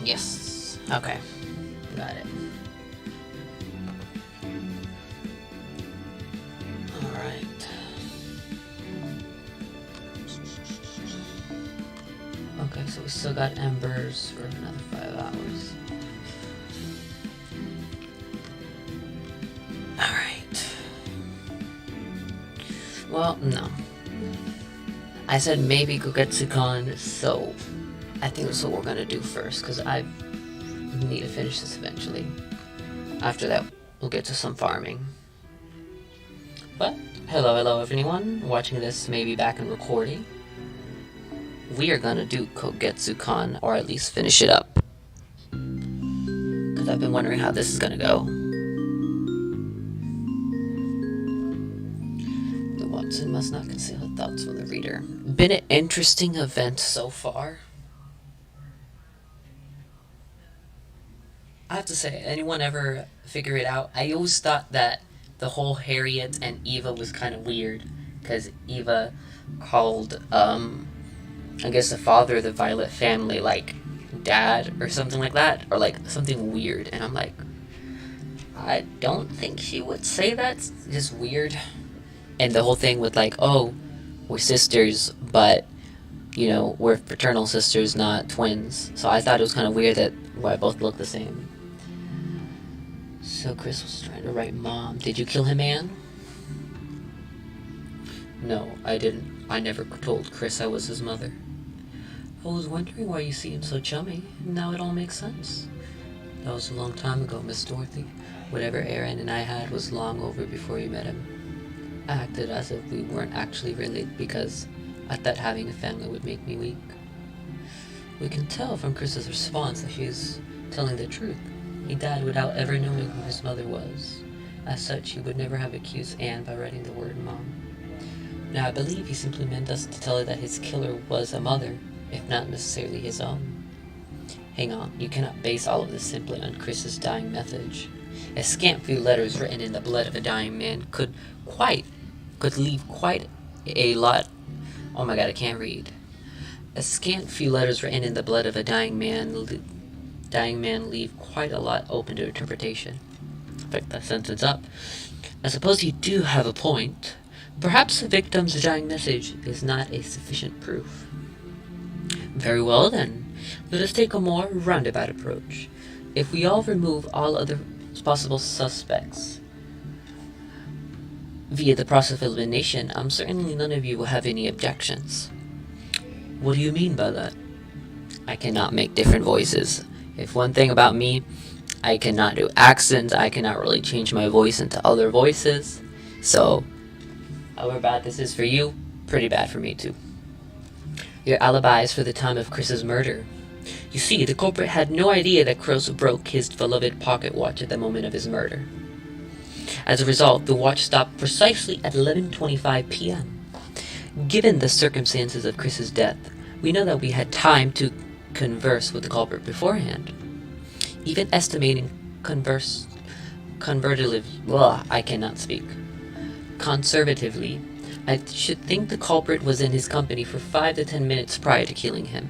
Yes. Okay. Got it. Alright. Okay, so we still got embers for another 5 hours. Alright. Well, no. I said maybe Kogetsukan, so I think that's what we're gonna do first, because I need to finish this eventually. After that, we'll get to some farming. But, hello everyone, watching this maybe back in recording. We are gonna do Kogetsukan, or at least finish it up. Because I've been wondering how this is gonna go. The Watson must not conceal her thoughts from the reader. Been an interesting event so far. I have to say, anyone ever figure it out? I always thought that the whole Harriet and Eva was kind of weird, because Eva called, I guess the father of the Violet family, like, dad, or something like that, or like, something weird, and I'm like, I don't think she would say that, it's just weird. And the whole thing with like, oh, we're sisters, but, you know, we're fraternal sisters, not twins. So I thought it was kind of weird that why both look the same. So Chris was trying to write Mom. Did you kill him, Anne? No, I didn't. I never told Chris I was his mother. I was wondering why you seemed so chummy. Now it all makes sense. That was a long time ago, Miss Dorothy. Whatever Aaron and I had was long over before you met him. I acted as if we weren't actually related because I thought having a family would make me weak. We can tell from Chris's response that she's telling the truth. He died without ever knowing who his mother was. As such, he would never have accused Anne by writing the word Mom. Now, I believe he simply meant us to tell her that his killer was a mother, if not necessarily his own. Hang on, you cannot base all of this simply on Chris's dying message. A scant few letters written in the blood of a dying man could leave quite a lot. Oh my god, I can't read. A scant few letters written in the blood of a dying man leave quite a lot open to interpretation. Pick that sentence up. I suppose you do have a point. Perhaps the victim's dying message is not a sufficient proof. Very well then, let us take a more roundabout approach. If we all remove all other possible suspects via the process of elimination, I'm certainly none of you will have any objections. What do you mean by that? I cannot make different voices. If one thing about me, I cannot do accents, I cannot really change my voice into other voices. So, however bad this is for you, pretty bad for me too. Your alibis for the time of Chris's murder. You see, the culprit had no idea that Chris broke his beloved pocket watch at the moment of his murder. As a result, the watch stopped precisely at 11:25 p.m. Given the circumstances of Chris's death, we know that we had time to converse with the culprit beforehand. Even estimating conservatively, I should think the culprit was in his company for 5 to 10 minutes prior to killing him.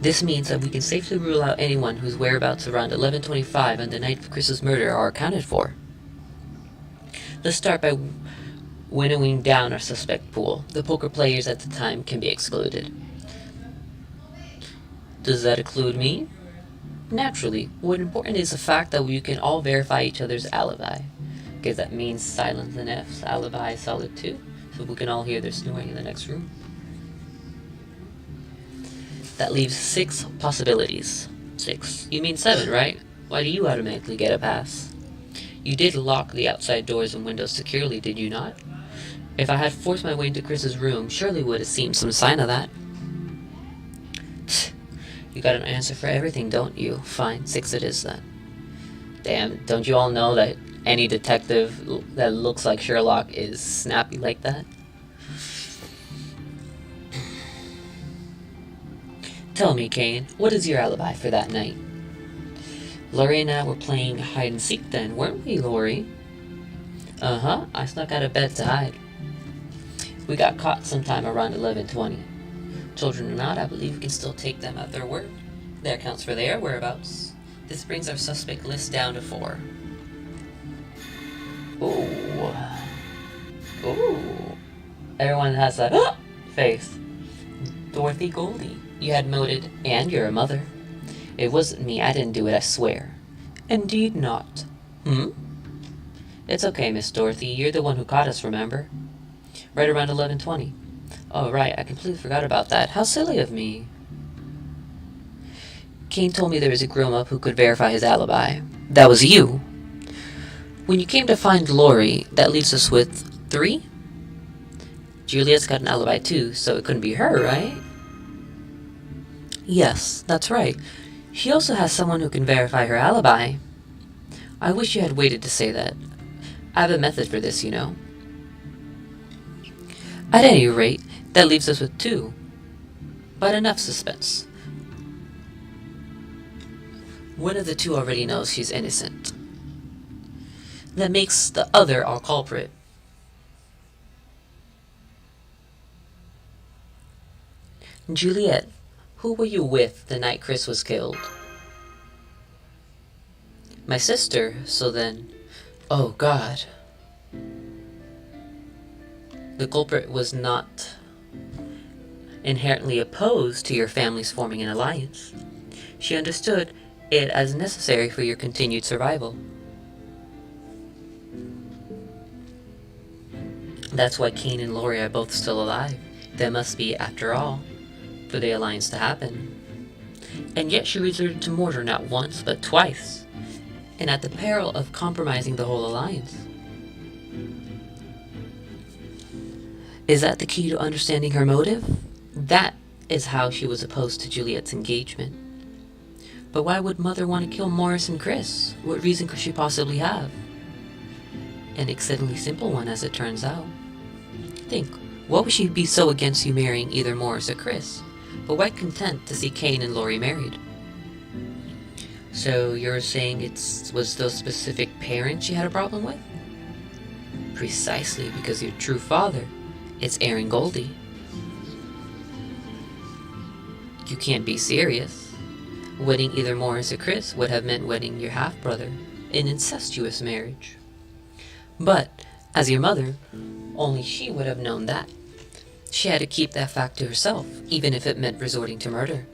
This means that we can safely rule out anyone whose whereabouts around 11:25 on the night of Chris's murder are accounted for. Let's start by winnowing down our suspect pool. The poker players at the time can be excluded. Does that include me? Naturally, what's important is the fact that we can all verify each other's alibi. Because that means Silence and F's alibi is solid too, so we can all hear their snoring in the next room. That leaves 6 possibilities. 6. You mean 7, right? Why do you automatically get a pass? You did lock the outside doors and windows securely, did you not? If I had forced my way into Chris's room, surely would have seen some sign of that. You got an answer for everything, don't you? Fine, 6 it is then. Damn, don't you all know that any detective that looks like Sherlock is snappy like that? Tell me, Kane, what is your alibi for that night? Laurie and I were playing hide and seek then, weren't we, Laurie? Uh-huh, I snuck out of bed to hide. We got caught sometime around 11:20. Children or not, I believe we can still take them at their word. That counts for their whereabouts. This brings our suspect list down to 4. Ooh. Ooh. Everyone has that face. Dorothy Goldie. You had moted, and you're a mother. It wasn't me. I didn't do it, I swear. Indeed not. It's okay, Miss Dorothy. You're the one who caught us, remember? Right around 11:20. Oh, right. I completely forgot about that. How silly of me. Kane told me there was a grown-up who could verify his alibi. That was you. When you came to find Lori, that leaves us with 3? Juliet's got an alibi too, so it couldn't be her, right? Yes, that's right. She also has someone who can verify her alibi. I wish you had waited to say that. I have a method for this, you know. At any rate, that leaves us with 2. But enough suspense. One of the 2 already knows she's innocent. That makes the other our culprit. Juliet, who were you with the night Chris was killed? My sister, so then... Oh, God. The culprit was not inherently opposed to your families forming an alliance. She understood it as necessary for your continued survival. That's why Kane and Lori are both still alive. There must be, after all, for the alliance to happen. And yet she resorted to murder not once, but twice, and at the peril of compromising the whole alliance. Is that the key to understanding her motive? That is how she was opposed to Juliet's engagement. But why would Mother want to kill Morris and Chris? What reason could she possibly have? An exceedingly simple one, as it turns out. Think, what would she be so against you marrying either Morris or Chris, but quite content to see Kane and Lori married? So you're saying was those specific parents she had a problem with? Precisely, because your true father, it's Aaron Goldie. You can't be serious. Wedding either Morris or Chris would have meant wedding your half-brother, an incestuous marriage. But, as your mother, only she would have known that. She had to keep that fact to herself, even if it meant resorting to murder.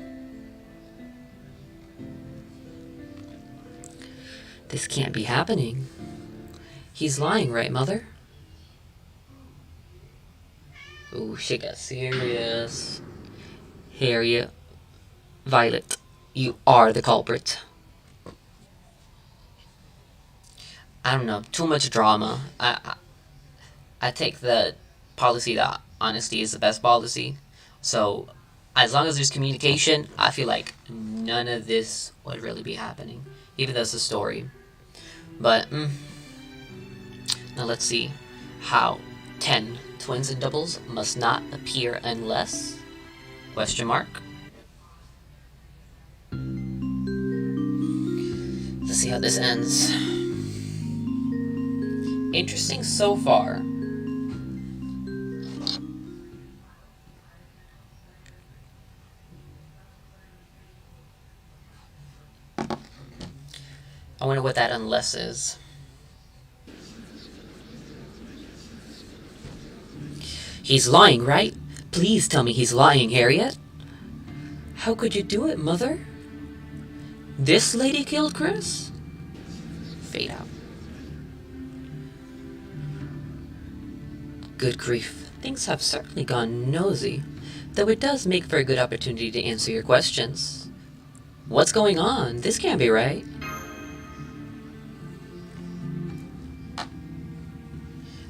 This can't be happening. He's lying, right, Mother? Ooh, she got serious. Harriet, Violet, you are the culprit. I don't know, too much drama. I take the policy that honesty is the best policy. So, as long as there's communication, I feel like none of this would really be happening. Even though it's a story. But, now let's see. How? 10 twins and doubles must not appear unless... Question mark. Let's see how this ends. Interesting so far. I wonder what that unless is. He's lying, right? Please tell me he's lying, Harriet. How could you do it, Mother? This lady killed Chris? Fade out. Good grief. Things have certainly gone nosy, though it does make for a good opportunity to answer your questions. What's going on? This can't be right.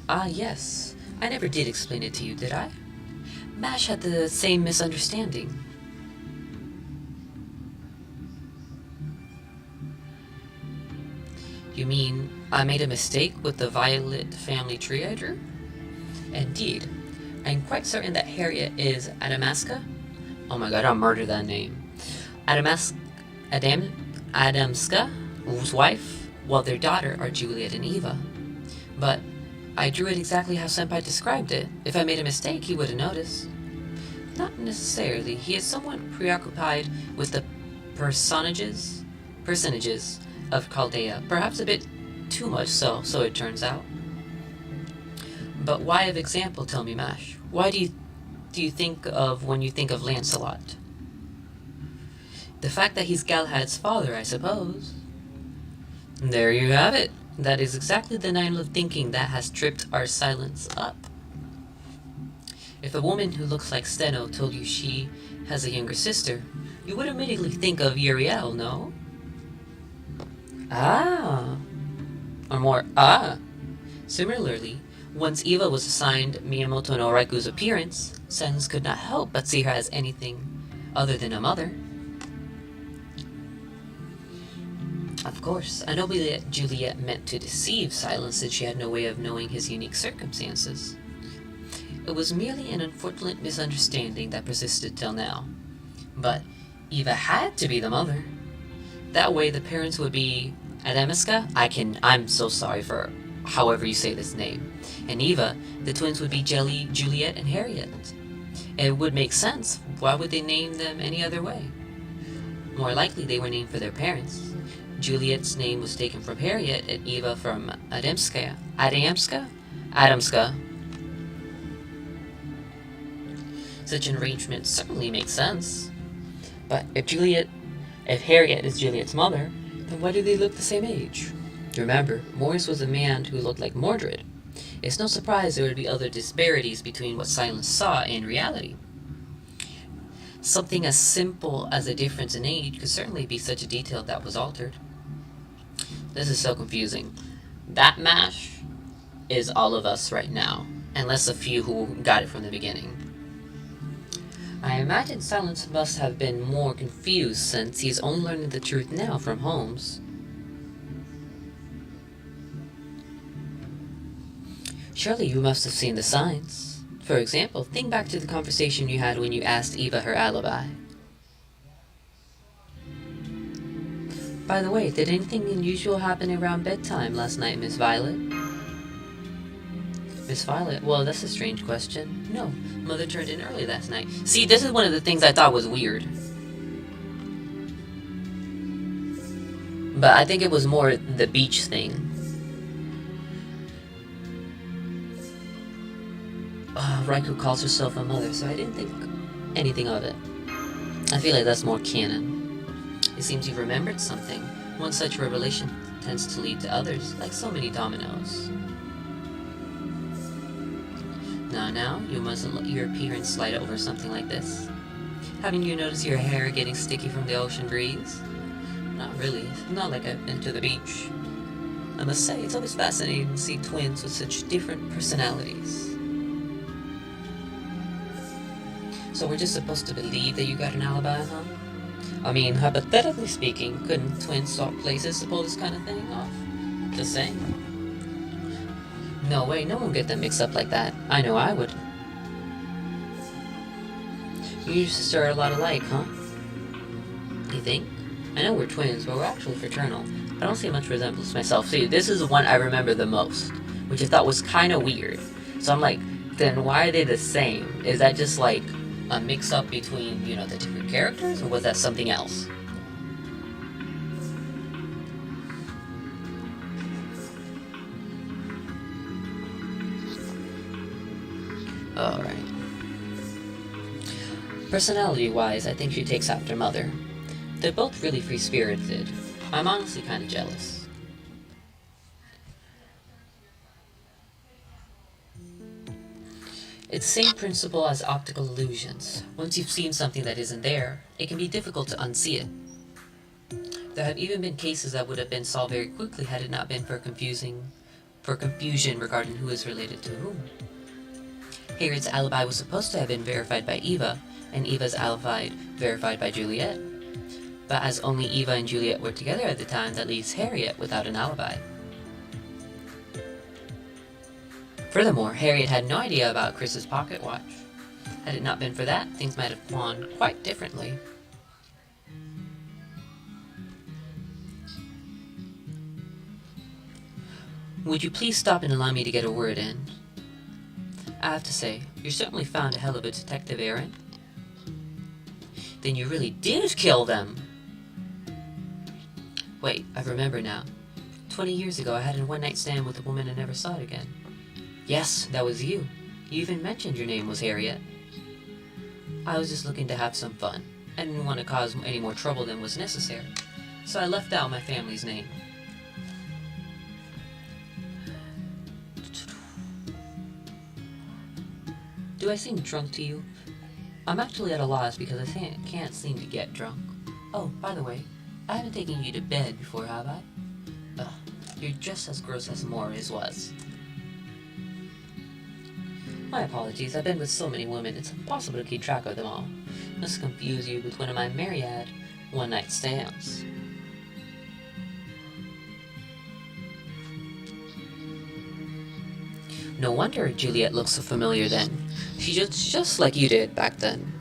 Ah, yes. I never did explain it to you, did I? Mash had the same misunderstanding. You mean I made a mistake with the Violet family tree I drew? Indeed. I'm quite certain that Harriet is Adamska. Oh my god, I'll murder that name. Adamska, whose wife, while their daughter are Juliet and Eva. But I drew it exactly how Senpai described it. If I made a mistake, he would have noticed. Not necessarily. He is somewhat preoccupied with the personages of Chaldea, perhaps a bit too much so it turns out. But why of example, tell me, Mash? Why do you think of when you think of Lancelot? The fact that he's Galahad's father, I suppose. There you have it. That is exactly the line of thinking that has tripped our silence up. If a woman who looks like Steno told you she has a younger sister, you would immediately think of Uriel, no? Ah. Or more, ah. Similarly, once Eva was assigned Miyamoto no Raiku's appearance, Sans could not help but see her as anything other than a mother. Of course, I know that Juliet meant to deceive Silence since she had no way of knowing his unique circumstances. It was merely an unfortunate misunderstanding that persisted till now. But Eva had to be the mother. That way the parents would be Adamiska, I'm so sorry for however you say this name. And Eva, the twins would be Jelly, Juliet, and Harriet. It would make sense. Why would they name them any other way? More likely they were named for their parents. Juliet's name was taken from Harriet and Eva from Adamska. Such an arrangement certainly makes sense. But if Harriet is Juliet's mother, then why do they look the same age? Remember, Morris was a man who looked like Mordred. It's no surprise there would be other disparities between what Silence saw and reality. Something as simple as a difference in age could certainly be such a detail that was altered. This is so confusing. That Mash is all of us right now, unless a few who got it from the beginning. I imagine Silence must have been more confused since he's only learning the truth now from Holmes. Surely you must have seen the signs. For example, think back to the conversation you had when you asked Eva her alibi. By the way, did anything unusual happen around bedtime last night, Miss Violet? Miss Violet? Well, that's a strange question. No, Mother turned in early last night. See, this is one of the things I thought was weird. But I think it was more the beach thing. Raikou calls herself a mother, so I didn't think anything of it. I feel like that's more canon. It seems you remembered something. One such revelation tends to lead to others, like so many dominoes. Now, you mustn't let your appearance slide over something like this. Haven't you noticed your hair getting sticky from the ocean breeze? Not really. Not like I've been to the beach. I must say, it's always fascinating to see twins with such different personalities. So we're just supposed to believe that you got an alibi, huh? I mean, hypothetically speaking, couldn't twins swap places to pull this kind of thing off? Just saying. No way, no one would get them mixed up like that. I know I would. You and your sister are a lot alike, huh? You think? I know we're twins, but we're actually fraternal. I don't see much resemblance myself. See, this is the one I remember the most, which I thought was kind of weird. So I'm like, then why are they the same? Is that just like a mix-up between, the different characters, or was that something else? Alright. Personality-wise, I think she takes after Mother. They're both really free-spirited. I'm honestly kind of jealous. It's the same principle as optical illusions. Once you've seen something that isn't there, it can be difficult to unsee it. There have even been cases that would have been solved very quickly had it not been for confusion regarding who is related to whom. Harriet's alibi was supposed to have been verified by Eva, and Eva's alibi verified by Juliet. But as only Eva and Juliet were together at the time, that leaves Harriet without an alibi. Furthermore, Harriet had no idea about Chris's pocket watch. Had it not been for that, things might have gone quite differently. Would you please stop and allow me to get a word in? I have to say, you certainly found a hell of a detective, Aaron. Then you really did kill them! Wait, I remember now. 20 years ago, I had a one-night stand with a woman and never saw it again. Yes, that was you. You even mentioned your name was Harriet. I was just looking to have some fun. I didn't want to cause any more trouble than was necessary, so I left out my family's name. Do I seem drunk to you? I'm actually at a loss because I can't seem to get drunk. Oh, by the way, I haven't taken you to bed before, have I? Ugh, you're just as gross as Morris was. My apologies, I've been with so many women, it's impossible to keep track of them all. Must confuse you with one of my myriad one-night stands. No wonder Juliet looks so familiar then. She just like you did back then.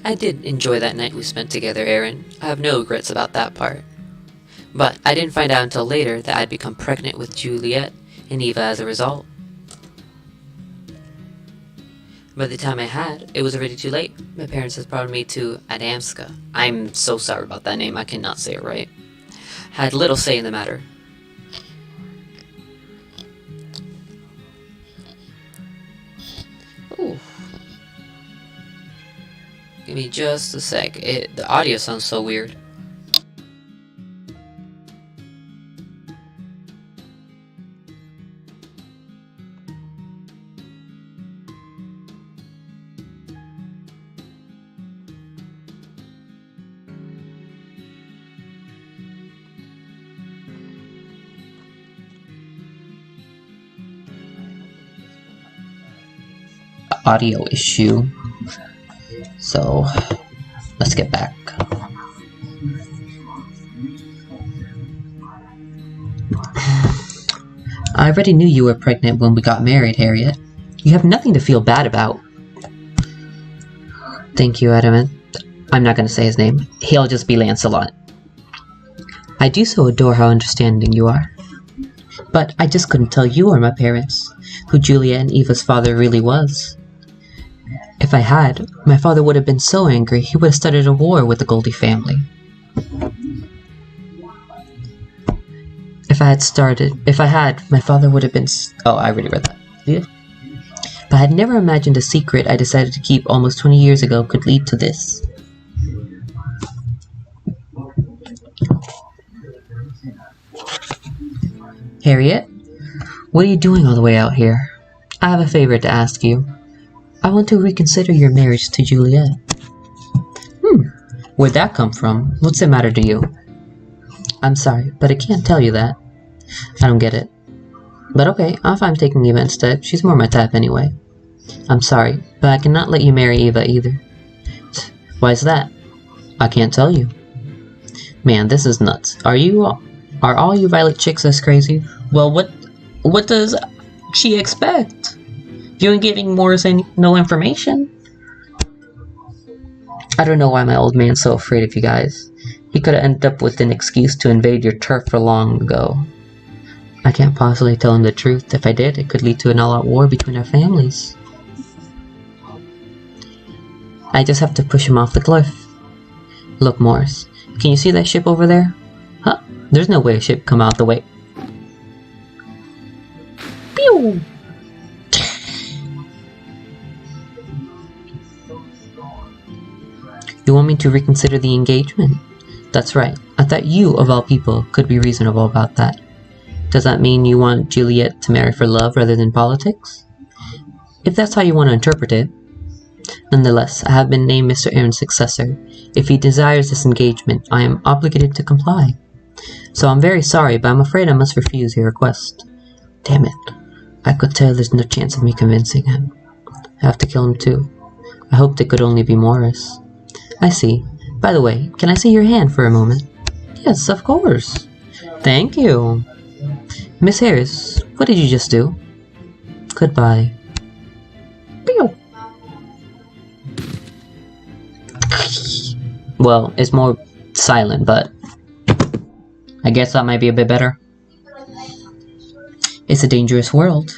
I did enjoy that night we spent together, Aaron. I have no regrets about that part. But I didn't find out until later that I'd become pregnant with Juliet and Eva as a result. By the time I had, it was already too late. My parents had brought me to Adamska. I'm so sorry about that name, I cannot say it right. Had little say in the matter. Ooh. Give me just a sec. The audio sounds so weird. Audio issue. So let's get back. I already knew you were pregnant when we got married, Harriet. You have nothing to feel bad about. Thank you, Adamant. I'm not going to say his name. He'll just be Lancelot. I do so adore how understanding you are. But I just couldn't tell you or my parents who Julia and Eva's father really was. If I had, my father would have been so angry he would have started a war with the Goldie family. If I had, my father would have been oh, I already read that. Yeah. But I had never imagined a secret I decided to keep almost 20 years ago could lead to this. Harriet? What are you doing all the way out here? I have a favor to ask you. I want to reconsider your marriage to Juliet. Where'd that come from? What's the matter to you? I'm sorry, but I can't tell you that. I don't get it. But okay, I'm fine taking Eva instead. She's more my type anyway. I'm sorry, but I cannot let you marry Eva either. Why is that? I can't tell you. Man, this is nuts. Are all you Violet chicks as crazy? Well, what does she expect? You ain't giving Morris no information. I don't know why my old man's so afraid of you guys. He could have ended up with an excuse to invade your turf for long ago. I can't possibly tell him the truth. If I did, it could lead to an all-out war between our families. I just have to push him off the cliff. Look, Morris, can you see that ship over there? Huh? There's no way a ship come out the way. Pew! You want me to reconsider the engagement? That's right. I thought you, of all people, could be reasonable about that. Does that mean you want Juliet to marry for love rather than politics? If that's how you want to interpret it. Nonetheless, I have been named Mr. Aaron's successor. If he desires this engagement, I am obligated to comply. So I'm very sorry, but I'm afraid I must refuse your request. Damn it. I could tell there's no chance of me convincing him. I have to kill him too. I hoped it could only be Morris. I see. By the way, can I see your hand for a moment? Yes, of course. Thank you. Miss Harris, what did you just do? Goodbye. Pew. Well, it's more silent, but I guess that might be a bit better. It's a dangerous world,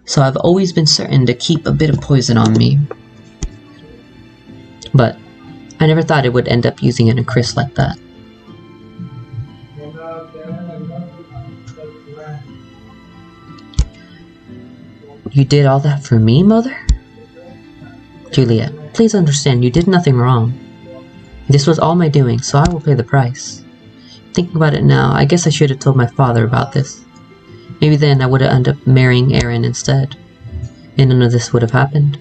so I've always been certain to keep a bit of poison on me. But I never thought it would end up using it in Chris like that. You did all that for me, Mother? Juliet, please understand, you did nothing wrong. This was all my doing, so I will pay the price. Thinking about it now, I guess I should have told my father about this. Maybe then I would have ended up marrying Aaron instead, and none of this would have happened.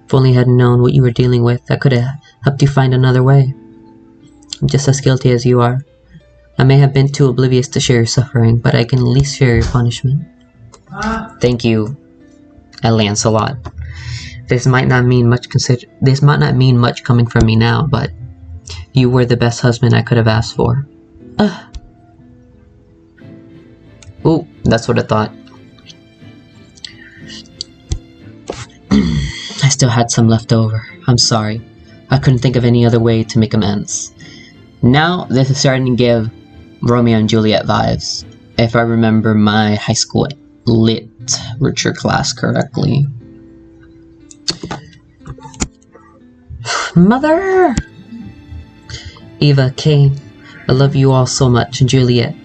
If only I had known what you were dealing with, I could have helped you find another way. I'm just as guilty as you are. I may have been too oblivious to share your suffering, but I can at least share your punishment. Thank you, Lancelot. This might not mean much coming from me now, but you were the best husband I could have asked for. Ooh, that's what I thought. I still had some left over. I'm sorry. I couldn't think of any other way to make amends. Now, this is starting to give Romeo and Juliet vibes, if I remember my high school literature class correctly. Mother! Eva, Kane, I love you all so much, and Juliet,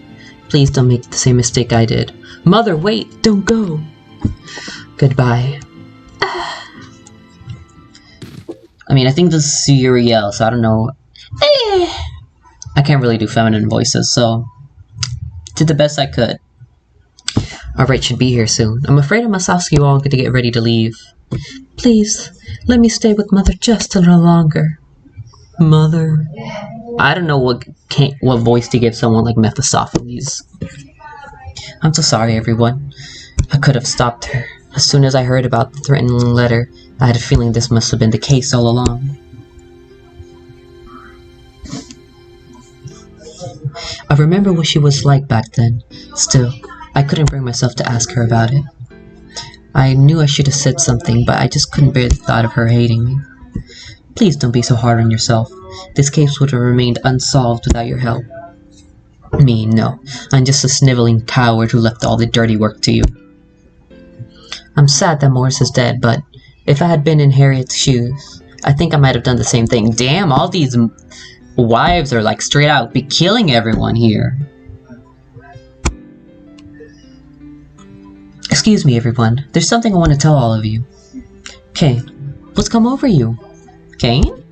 please don't make the same mistake I did. Mother, wait! Don't go! Goodbye. I mean, I think this is Uriel, so I don't know. I can't really do feminine voices, so did the best I could. Alright, should be here soon. I'm afraid I must ask you all to get ready to leave. Please, let me stay with Mother just a little longer. Mother. I don't know what voice to give someone like Mephistopheles. I'm so sorry, everyone. I could have stopped her. As soon as I heard about the threatening letter, I had a feeling this must have been the case all along. I remember what she was like back then. Still, I couldn't bring myself to ask her about it. I knew I should have said something, but I just couldn't bear the thought of her hating me. Please don't be so hard on yourself. This case would have remained unsolved without your help. Me, no. I'm just a sniveling coward who left all the dirty work to you. I'm sad that Morris is dead, but if I had been in Harriet's shoes, I think I might have done the same thing. Damn, all these wives are like straight out be killing everyone here. Excuse me, everyone. There's something I want to tell all of you. Kane, what's come over you? Kane?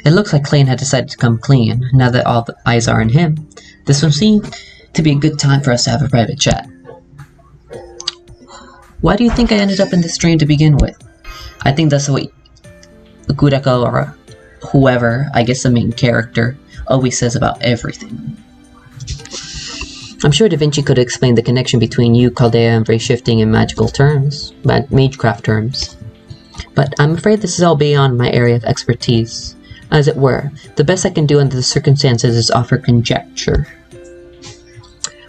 It looks like Clayton had decided to come clean, now that all the eyes are on him. This would seem to be a good time for us to have a private chat. Why do you think I ended up in this strain to begin with? I think that's what Guraka or whoever, I guess the main character, always says about everything. I'm sure Da Vinci could explain the connection between you, Chaldea, and Ray-shifting in magical terms, magecraft terms. But I'm afraid this is all beyond my area of expertise. As it were, the best I can do under the circumstances is offer conjecture.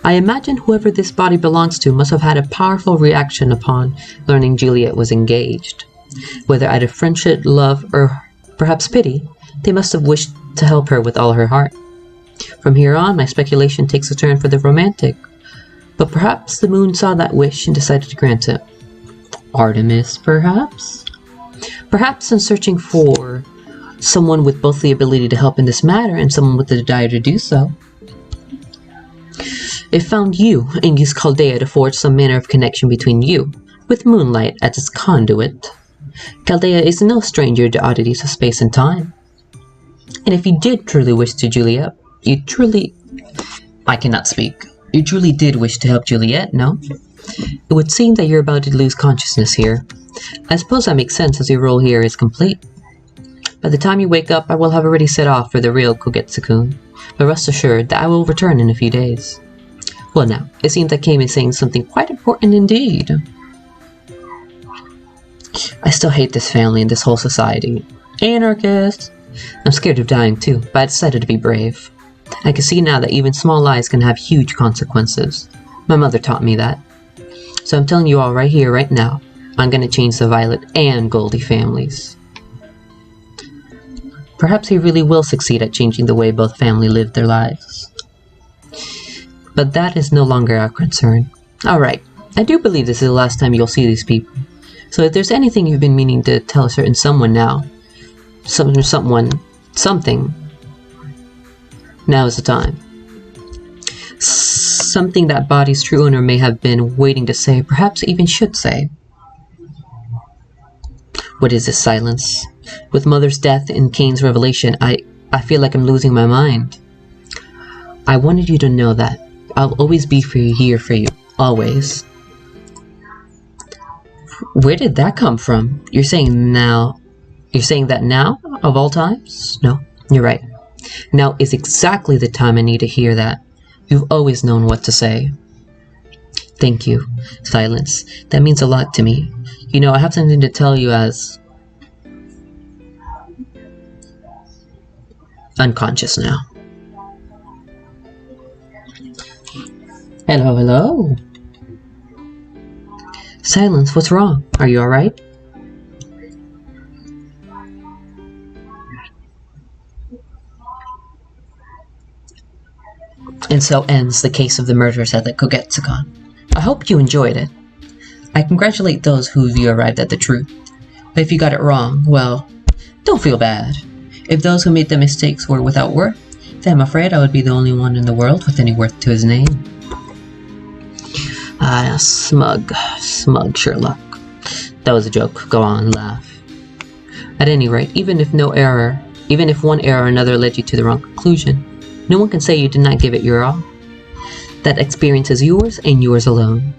I imagine whoever this body belongs to must have had a powerful reaction upon learning Juliet was engaged. Whether out of friendship, love, or perhaps pity, they must have wished to help her with all her heart. From here on, my speculation takes a turn for the romantic, but perhaps the moon saw that wish and decided to grant it. Artemis, perhaps? Perhaps in searching for someone with both the ability to help in this matter and someone with the desire to do so, it found you and used Chaldea to forge some manner of connection between you, with moonlight as its conduit. Chaldea is no stranger to oddities of space and time. And if you did truly wish to Juliet, I cannot speak. You truly did wish to help Juliet, no? It would seem that you're about to lose consciousness here. I suppose that makes sense as your role here is complete. By the time you wake up, I will have already set off for the real Kogetsukan, but rest assured that I will return in a few days. Well now, it seems that Kame is saying something quite important indeed. I still hate this family and this whole society. Anarchist! I'm scared of dying too, but I decided to be brave. I can see now that even small lies can have huge consequences. My mother taught me that. So I'm telling you all right here, right now, I'm gonna change the Violet and Goldie families. Perhaps he really will succeed at changing the way both families live their lives. But that is no longer our concern. Alright, I do believe this is the last time you'll see these people. So if there's anything you've been meaning to tell a certain someone now, something, now is the time. Something that body's true owner may have been waiting to say, perhaps even should say. What is this silence? With Mother's death and Cain's revelation, I feel like I'm losing my mind. I wanted you to know that I'll always be here for you, always. Where did that come from? You're saying that now, of all times? No, you're right. Now is exactly the time I need to hear that. You've always known what to say. Thank you, Silence. That means a lot to me. You know, I have something to tell you as... unconscious now. Hello, hello. Silence, what's wrong? Are you alright? And so ends the case of the murders at the Kogetsukan. I hope you enjoyed it. I congratulate those who you arrived at the truth. But if you got it wrong, well, don't feel bad. If those who made the mistakes were without worth, then I'm afraid I would be the only one in the world with any worth to his name. Ah, smug Sherlock. That was a joke. Go on, laugh. At any rate, even if one error or another led you to the wrong conclusion, no one can say you did not give it your all. That experience is yours and yours alone.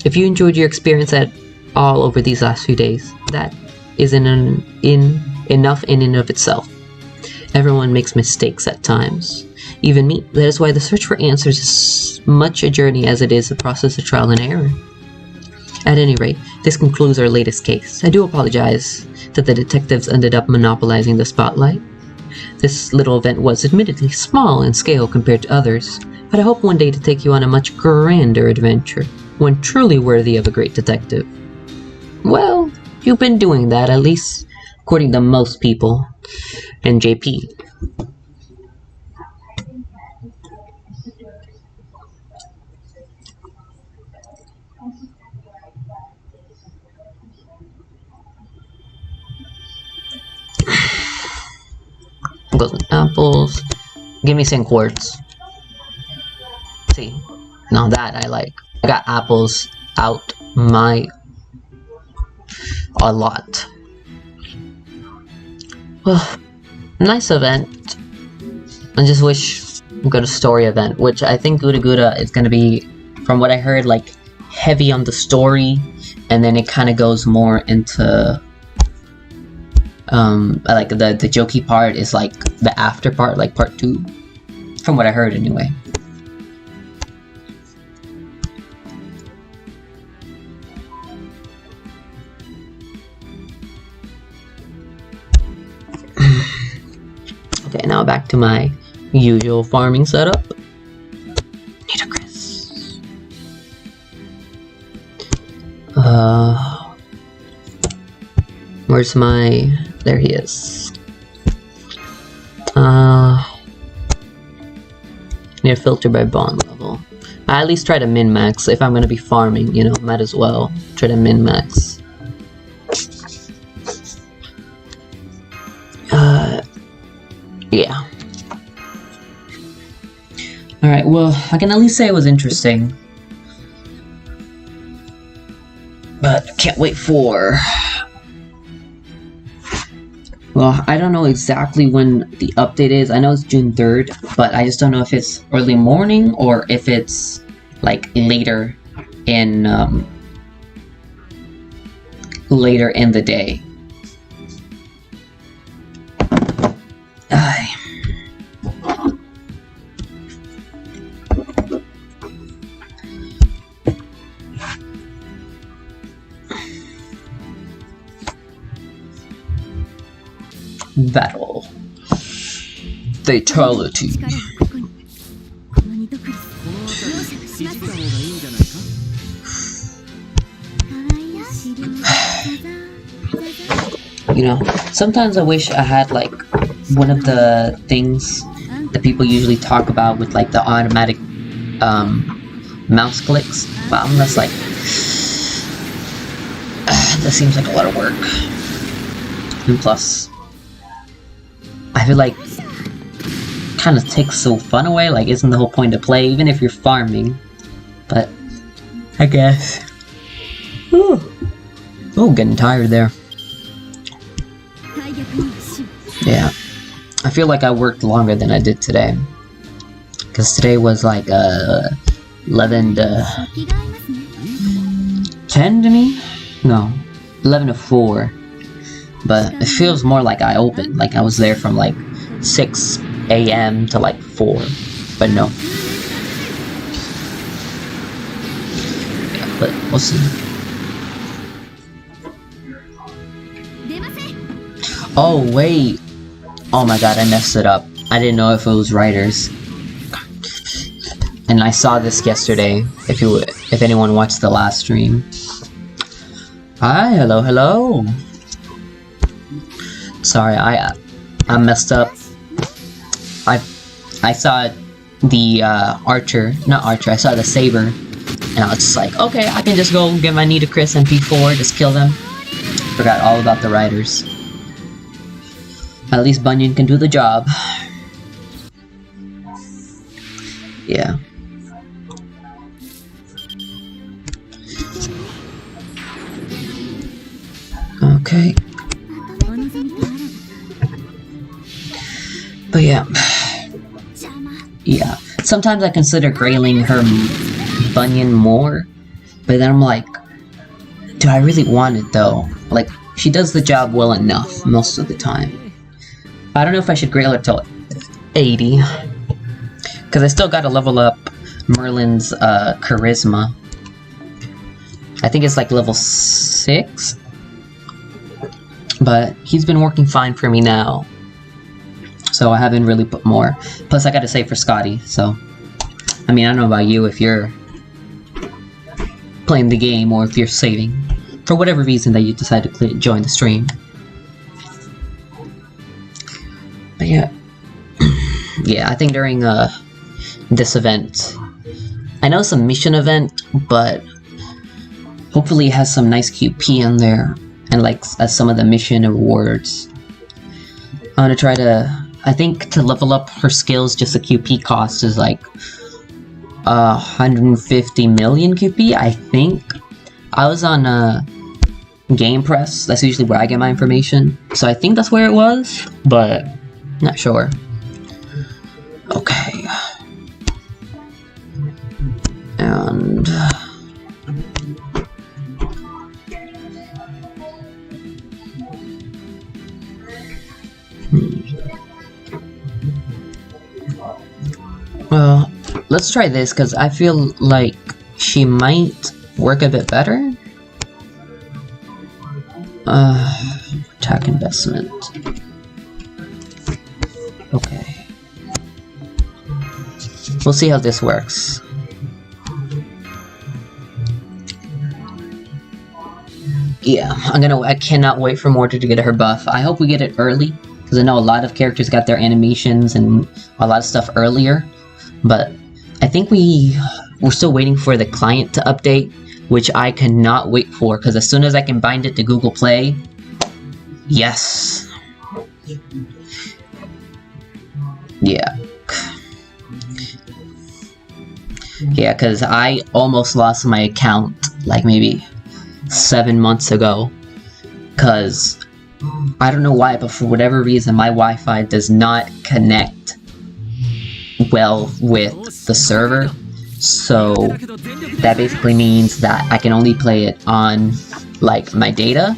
If you enjoyed your experience at all over these last few days, that is enough in and of itself. Everyone makes mistakes at times. Even me. That is why the search for answers is much a journey as it is a process of trial and error. At any rate, this concludes our latest case. I do apologize that the detectives ended up monopolizing the spotlight. This little event was admittedly small in scale compared to others, but I hope one day to take you on a much grander adventure, one truly worthy of a great detective. Well, you've been doing that, at least according to most people, and JP. Golden apples. Give me some quartz. See, now that I like. I got apples out a lot. Well, nice event. I just wish we got a story event, which I think Guda Guda is gonna be, from what I heard, like heavy on the story, and then it kind of goes more into like the jokey part is like the after part, like part 2, from what I heard anyway. Okay, now back to my usual farming setup. Nitocris. Where's my... There he is. Need to filter by bond level. I at least try to min-max. If I'm gonna be farming, you know, might as well try to min-max. Yeah. Alright, well, I can at least say it was interesting. But can't wait for... Well, I don't know exactly when the update is. I know it's June 3rd, but I just don't know if it's early morning or if it's like later in the day. Battle. Fatality. You know, sometimes I wish I had like one of the things that people usually talk about with like the automatic mouse clicks, but I'm less like That seems like a lot of work. And plus, I feel like kind of takes the fun away. Like, isn't the whole point to play, even if you're farming? But I guess. Ooh, getting tired there. Yeah, I feel like I worked longer than I did today. Because today was like 11 to 10 to me? No, 11 to 4. But it feels more like I opened. Like I was there from like 6 a.m. to like 4. But no. Yeah, but we'll see. Oh, wait. Oh my god, I messed it up. I didn't know if it was writers. And I saw this yesterday, if anyone watched the last stream. Hi, hello. Sorry, I messed up. I saw the I saw the saber, and I was just like, okay, I can just go get my Nita Chris and P4, just kill them. Forgot all about the riders. At least Bunyan can do the job. Yeah. Okay. But yeah. Yeah. Sometimes I consider grailing her Bunyan more, but then I'm like, do I really want it though? Like, she does the job well enough most of the time. I don't know if I should grail her till 80. Because I still gotta level up Merlin's charisma. I think it's like level 6. But he's been working fine for me now. So I haven't really put more. Plus I gotta save for Scotty, so... I mean, I don't know about you if you're playing the game or if you're saving. For whatever reason that you decide to join the stream. But yeah. Yeah, I think during this event... I know it's a mission event, but... hopefully it has some nice QP in there. And like some of the mission rewards. I'm gonna try to... I think to level up her skills, just the QP cost is like 150 million QP, I think. I was on Game Press, that's usually where I get my information. So I think that's where it was, but not sure. Okay. And... well, let's try this, because I feel like she might work a bit better. Attack investment. Okay. We'll see how this works. Yeah, I cannot wait for Mordred to get her buff. I hope we get it early, because I know a lot of characters got their animations and a lot of stuff earlier. But I think we're still waiting for the client to update, which I cannot wait for, because as soon as I can bind it to Google Play, yes. Yeah. Yeah, because I almost lost my account, like maybe 7 months ago, because I don't know why, but for whatever reason my Wi-Fi does not connect well with the server, so that basically means that I can only play it on like my data,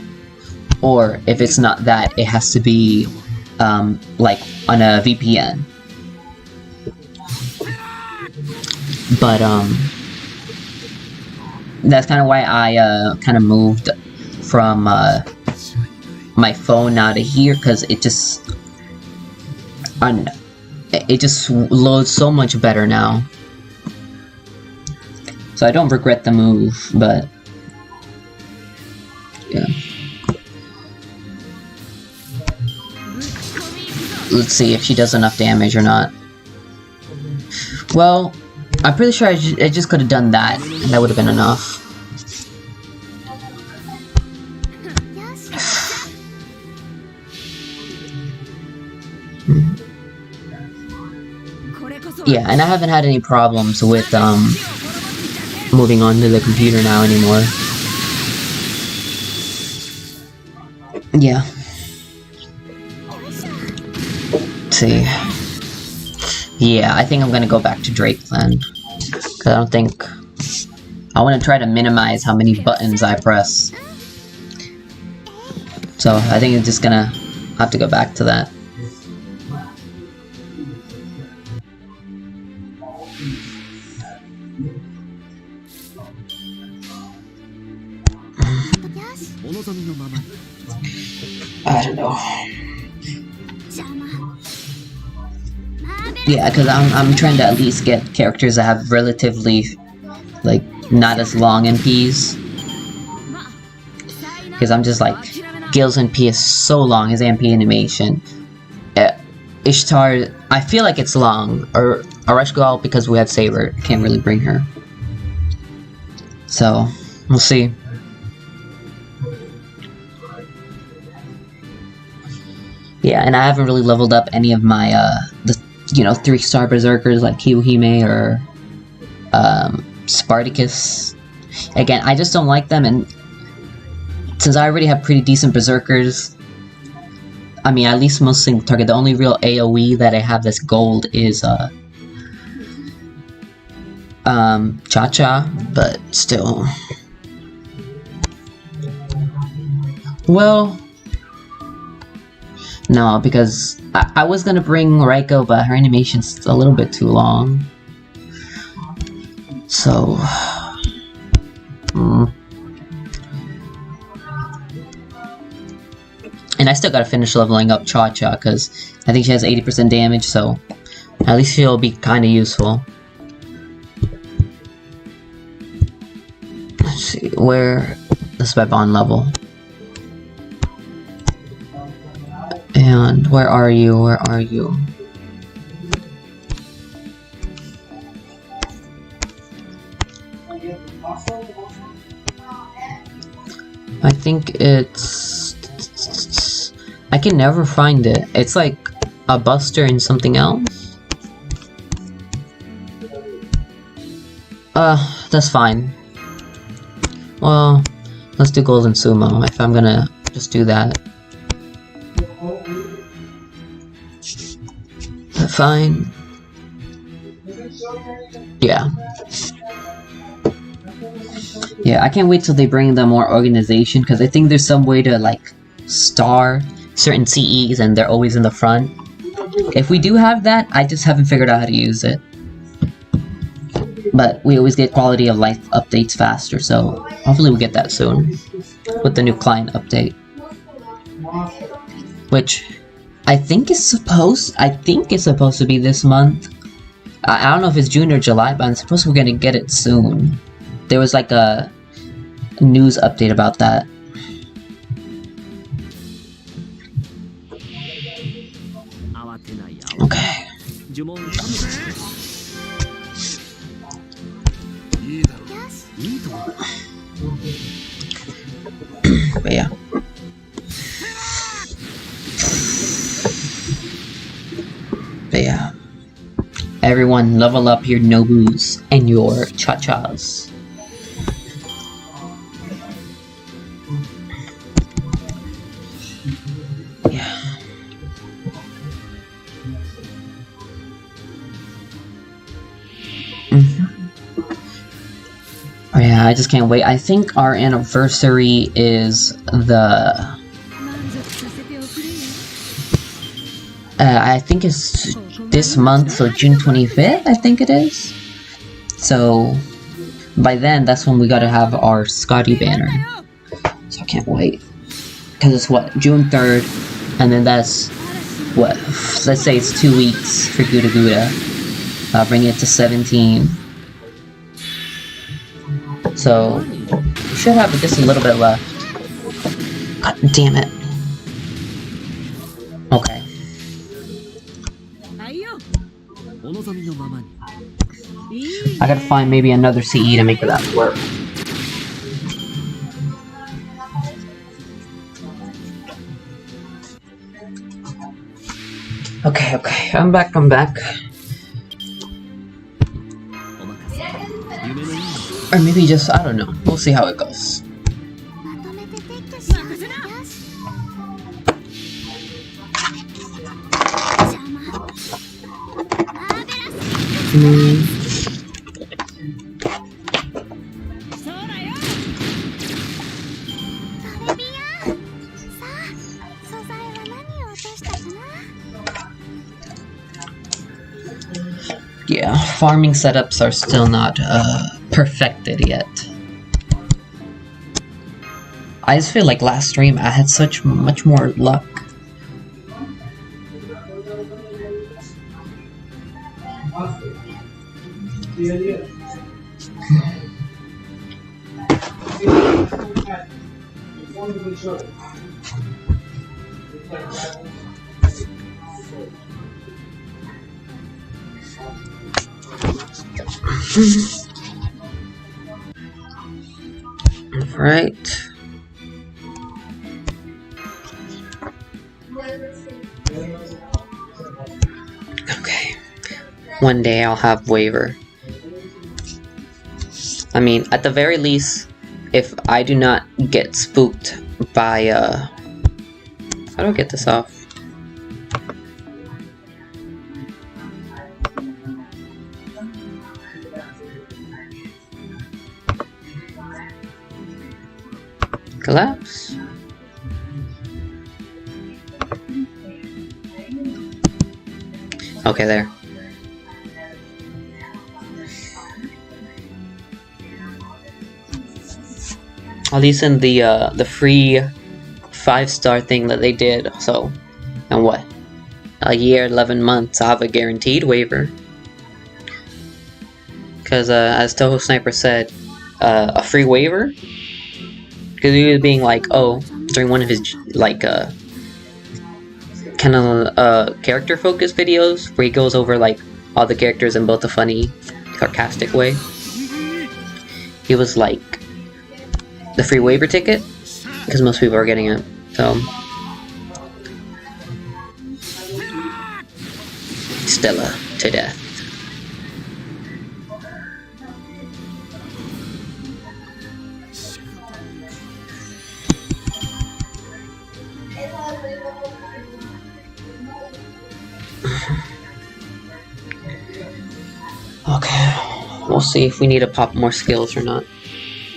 or if it's not that, it has to be like on a VPN. But that's kind of why I kind of moved from my phone now to here, because it just loads so much better now. So I don't regret the move, but yeah. Let's see if she does enough damage or not. Well, I'm pretty sure I just could have done that, and that would have been enough. Yeah, and I haven't had any problems with moving on to the computer now anymore. Yeah. Let's see. Yeah, I think I'm gonna go back to Drake then. Cause I don't think... I want to try to minimize how many buttons I press. So I think I'm just gonna have to go back to that. I don't know. Yeah, because I'm trying to at least get characters that have relatively, like, not as long NPs. Because I'm just like, Gil's NP is so long, his MP animation. Ishtar, I feel like it's long. Or Areshgal, because we have Saber, can't really bring her. So, we'll see. Yeah, and I haven't really leveled up any of my, the 3-star berserkers like Kiyohime or, Spartacus. Again, I just don't like them, and since I already have pretty decent berserkers, I mean, at least most single target, the only real AoE that I have that's gold is, Cha-Cha, but still. Well... No, because I was gonna bring Raiko, but her animation's a little bit too long. So... And I still gotta finish leveling up Cha-Cha, because I think she has 80% damage, so at least she'll be kinda useful. Let's see, where... This is by bond level. And where are you? Where are you? I think it's... I can never find it. It's like a Buster and something else. That's fine. Well, let's do Golden Sumo if I'm gonna just do that. Fine. Yeah. Yeah, I can't wait till they bring the more organization, because I think there's some way to, like, star certain CEs and they're always in the front. If we do have that, I just haven't figured out how to use it. But we always get quality of life updates faster, so hopefully we'll get that soon. With the new client update. Which... I think it's supposed to be this month. I don't know if it's June or July, but I'm supposed we're gonna get it soon. There was like a news update about that. Okay. But yeah. But yeah. Everyone level up your Nobus and your Cha-Chas. Yeah. Oh yeah, I just can't wait. I think our anniversary is the... I think it's this month, so June 25th, I think it is. So, by then, that's when we gotta have our Scotty banner. So I can't wait. Because it's what, June 3rd, and then that's, what, let's say it's 2 weeks for Gouda Gouda. Bring it to 17. So, we should have just a little bit left. God damn it. Okay. I gotta find maybe another CE to make that work. Okay, I'm back. Or maybe just, I don't know. We'll see how it goes. Yeah, farming setups are still not perfected yet. I just feel like last stream I had much more luck. Right. Okay. One day I'll have waiver. I mean, at the very least, if I do not get spooked by, how do I get this off? Collapse? Okay, there. At least in the free 5-star thing that they did, so, and what? A year, 11 months, I'll have a guaranteed waiver. Because, as Toho Sniper said, a free waiver? Because he was being like, oh, during one of his, like, kind of, character-focused videos, where he goes over, like, all the characters in both a funny, sarcastic way. He was like, the free waiver ticket, because most people are getting it, so. Stella to death. Okay, we'll see if we need to pop more skills or not.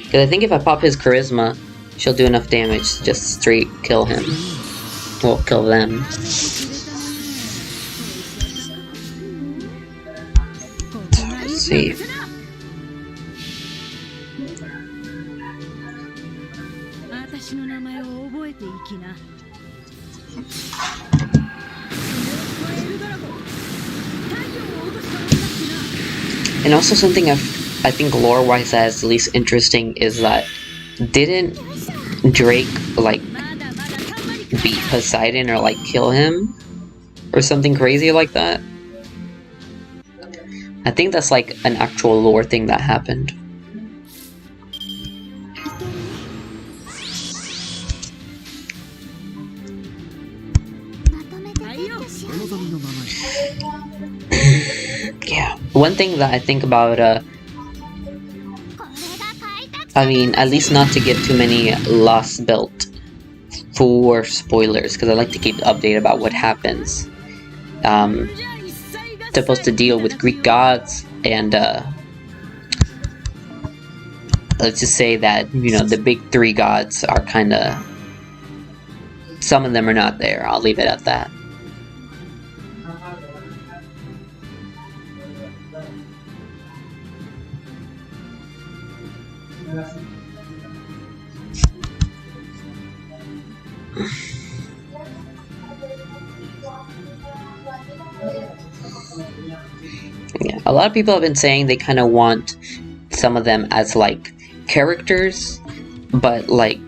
Because I think if I pop his charisma, she'll do enough damage to just straight kill him. Well, kill them. Let's see. And also something I think lore-wise that's least interesting is that didn't Drake, like, beat Poseidon or, like, kill him? Or something crazy like that? I think that's, like, an actual lore thing that happened. Yeah, one thing that I think about, I mean, at least not to give too many Lost Belt for spoilers, because I like to keep updated about what happens. Supposed to deal with Greek gods, and, let's just say that, you know, the big 3 gods are kinda, some of them are not there, I'll leave it at that. Yeah, a lot of people have been saying they kind of want some of them as, like, characters, but, like,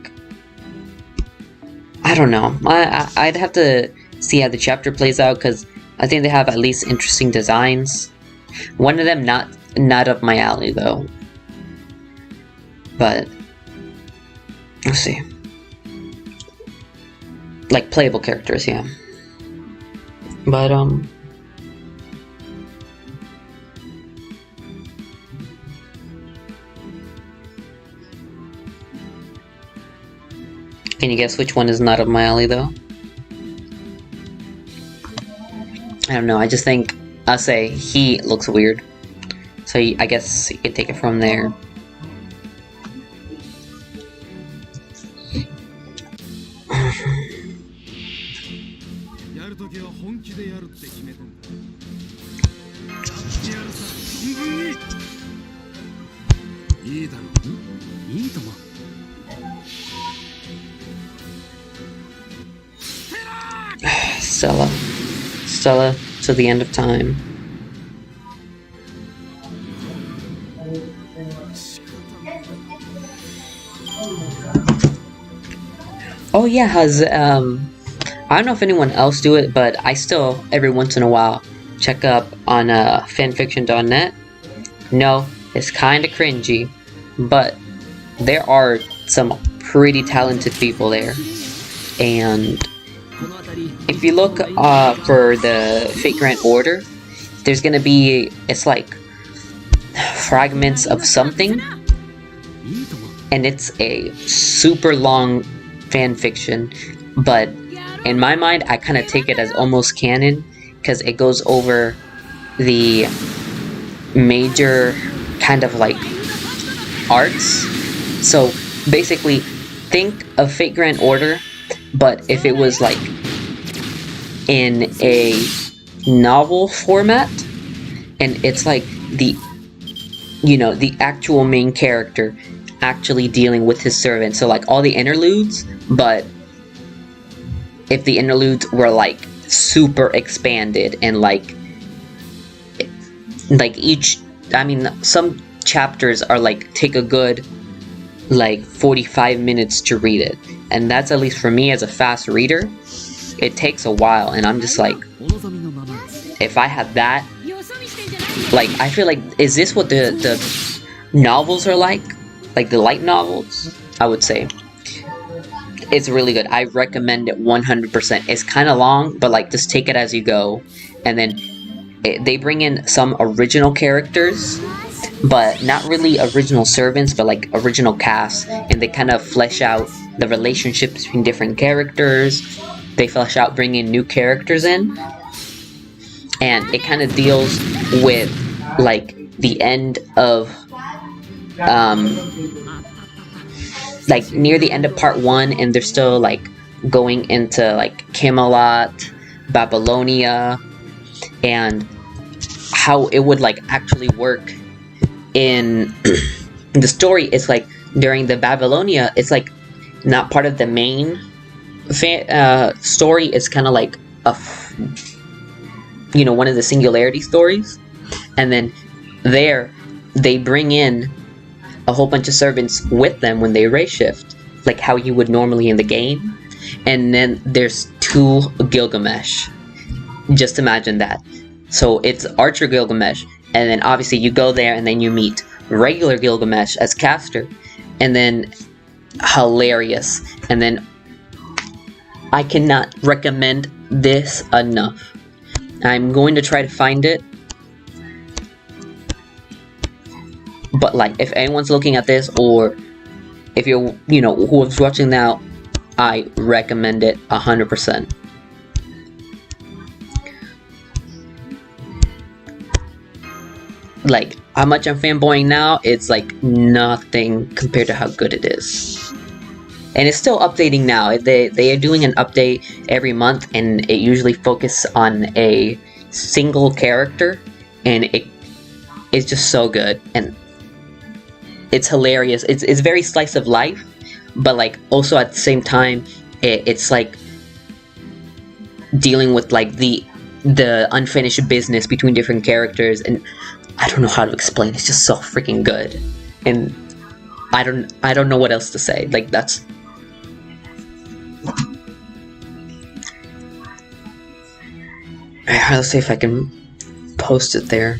I don't know. I'd have to see how the chapter plays out, because I think they have at least interesting designs. One of them not up my alley, though. But let's see. Like, playable characters, yeah. But, Can you guess which one is not up my alley though? I don't know, I just think I'll say he looks weird. So I guess you can take it from there. Stella to the end of time. Oh yeah, I don't know if anyone else do it, but I still, every once in a while, check up on fanfiction.net. No, it's kinda cringy, but there are some pretty talented people there. And if you look for the Fate Order, there's gonna be, it's like fragments of something, and it's a super long fanfiction, but in my mind I kind of take it as almost canon because it goes over the major kind of like arcs. So basically think of Fate Grand Order, but if it was like in a novel format, and it's like the, you know, the actual main character actually dealing with his servant. So like all the interludes, but if the interludes were like super expanded and like each, I mean, some chapters are like take a good like 45 minutes to read it, and that's, at least for me as a fast reader, it takes a while, and I'm just like, if I had that, like, I feel like, is this what the novels are like the light novels? I would say it's really good. I recommend it 100%. It's kind of long, but like, just take it as you go. And then they bring in some original characters, but not really original servants, but like original cast, and they kind of flesh out the relationships between different characters. They flesh out bringing new characters in, and it kind of deals with like the end of like near the end of part 1, and they're still like going into like Camelot, Babylonia, and how it would like actually work in the story. It's like during the Babylonia, it's like not part of the main story. It's kind of like a you know, one of the singularity stories, and then there they bring in a whole bunch of servants with them when they race shift, like how you would normally in the game. And then there's 2 Gilgamesh. Just imagine that. So it's Archer Gilgamesh, and then obviously you go there and then you meet regular Gilgamesh as caster, and then hilarious. And then I cannot recommend this enough. I'm going to try to find it, but like, if anyone's looking at this, or if you're, you know, who's watching now, I recommend it 100%. Like, how much I'm fanboying now, it's like nothing compared to how good it is. And it's still updating now. They are doing an update every month, and it usually focuses on a single character, and it's just so good, and it's hilarious. It's very slice of life, but like also at the same time, it's like dealing with like the unfinished business between different characters, and I don't know how to explain. It's just so freaking good, and I don't know what else to say. Like, that's. Let's see if I can post it there.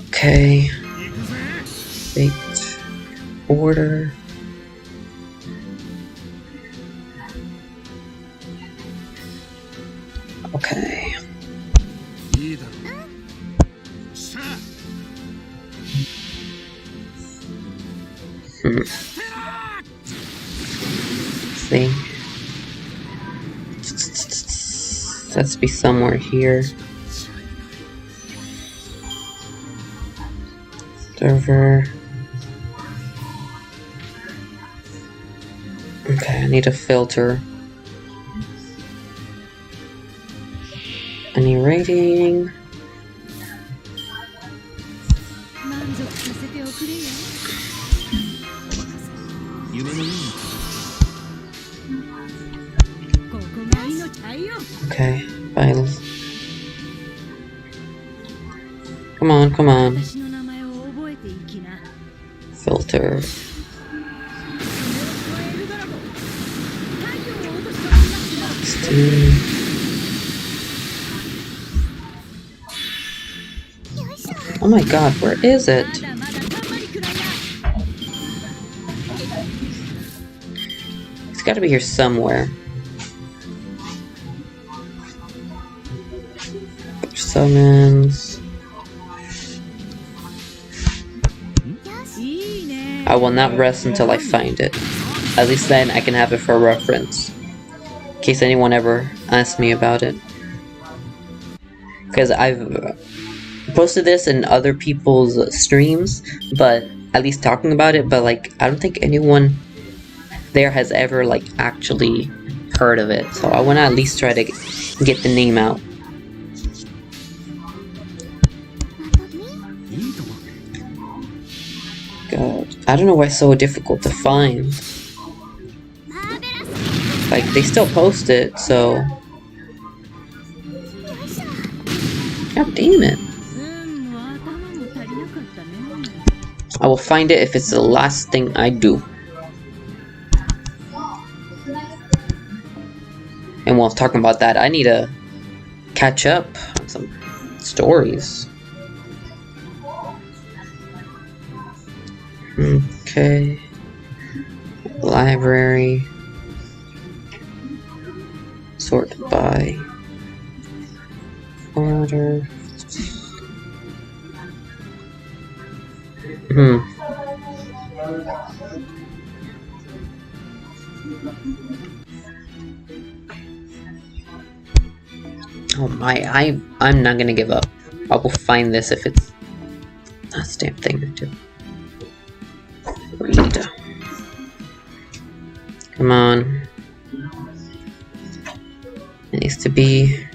Okay. Fate Order. Okay. See? Let's be somewhere here. Server. Okay, I need a filter. Any rating? Okay, fine. Come on, come on. Filter. Oh my god, where is it? It's gotta be here somewhere. Summons. I will not rest until I find it. At least then I can have it for reference. In case anyone ever asks me about it. Because I've posted this in other people's streams, but at least talking about it, but like I don't think anyone there has ever like actually heard of it. So I want to at least try to get the name out. God, I don't know why it's so difficult to find. Like, they still post it, so... God damn it. I will find it if it's the last thing I do. And while talking about that, I need to catch up on some stories. Okay. Library. Sort by order. Oh my, I'm not gonna give up. I will find this if it's not a damn thing to do. Read. Come on. It needs to be.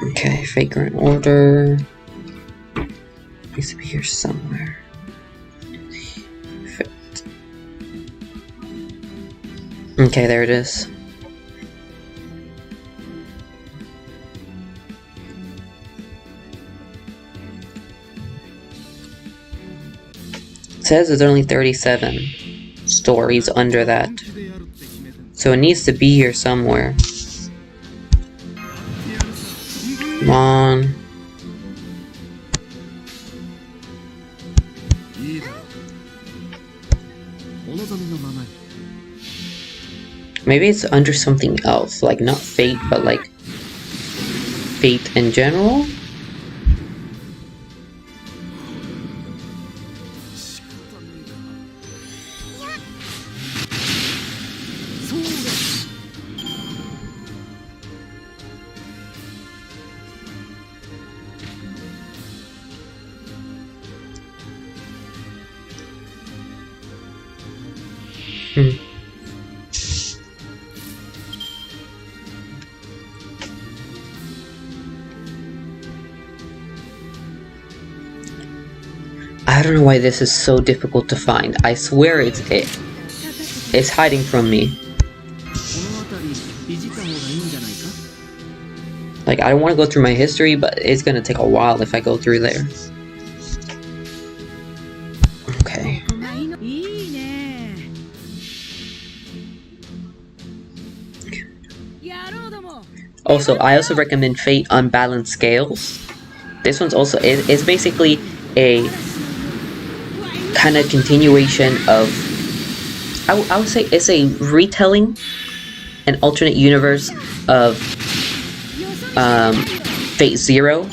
Okay, vagrant order. Needs to be here somewhere. Fit. Okay, there it is. It says there's only 37 stories under that. So it needs to be here somewhere. Come on. Maybe it's under something else, like not fate, but like fate in general? I don't know why this is so difficult to find. I swear it's hiding from me. Like, I don't want to go through my history, but it's gonna take a while if I go through there. Okay. Also, I also recommend Fate Unbalanced Scales. This one's also, it's basically a kind of continuation of, I would say it's a retelling an alternate universe of Fate Zero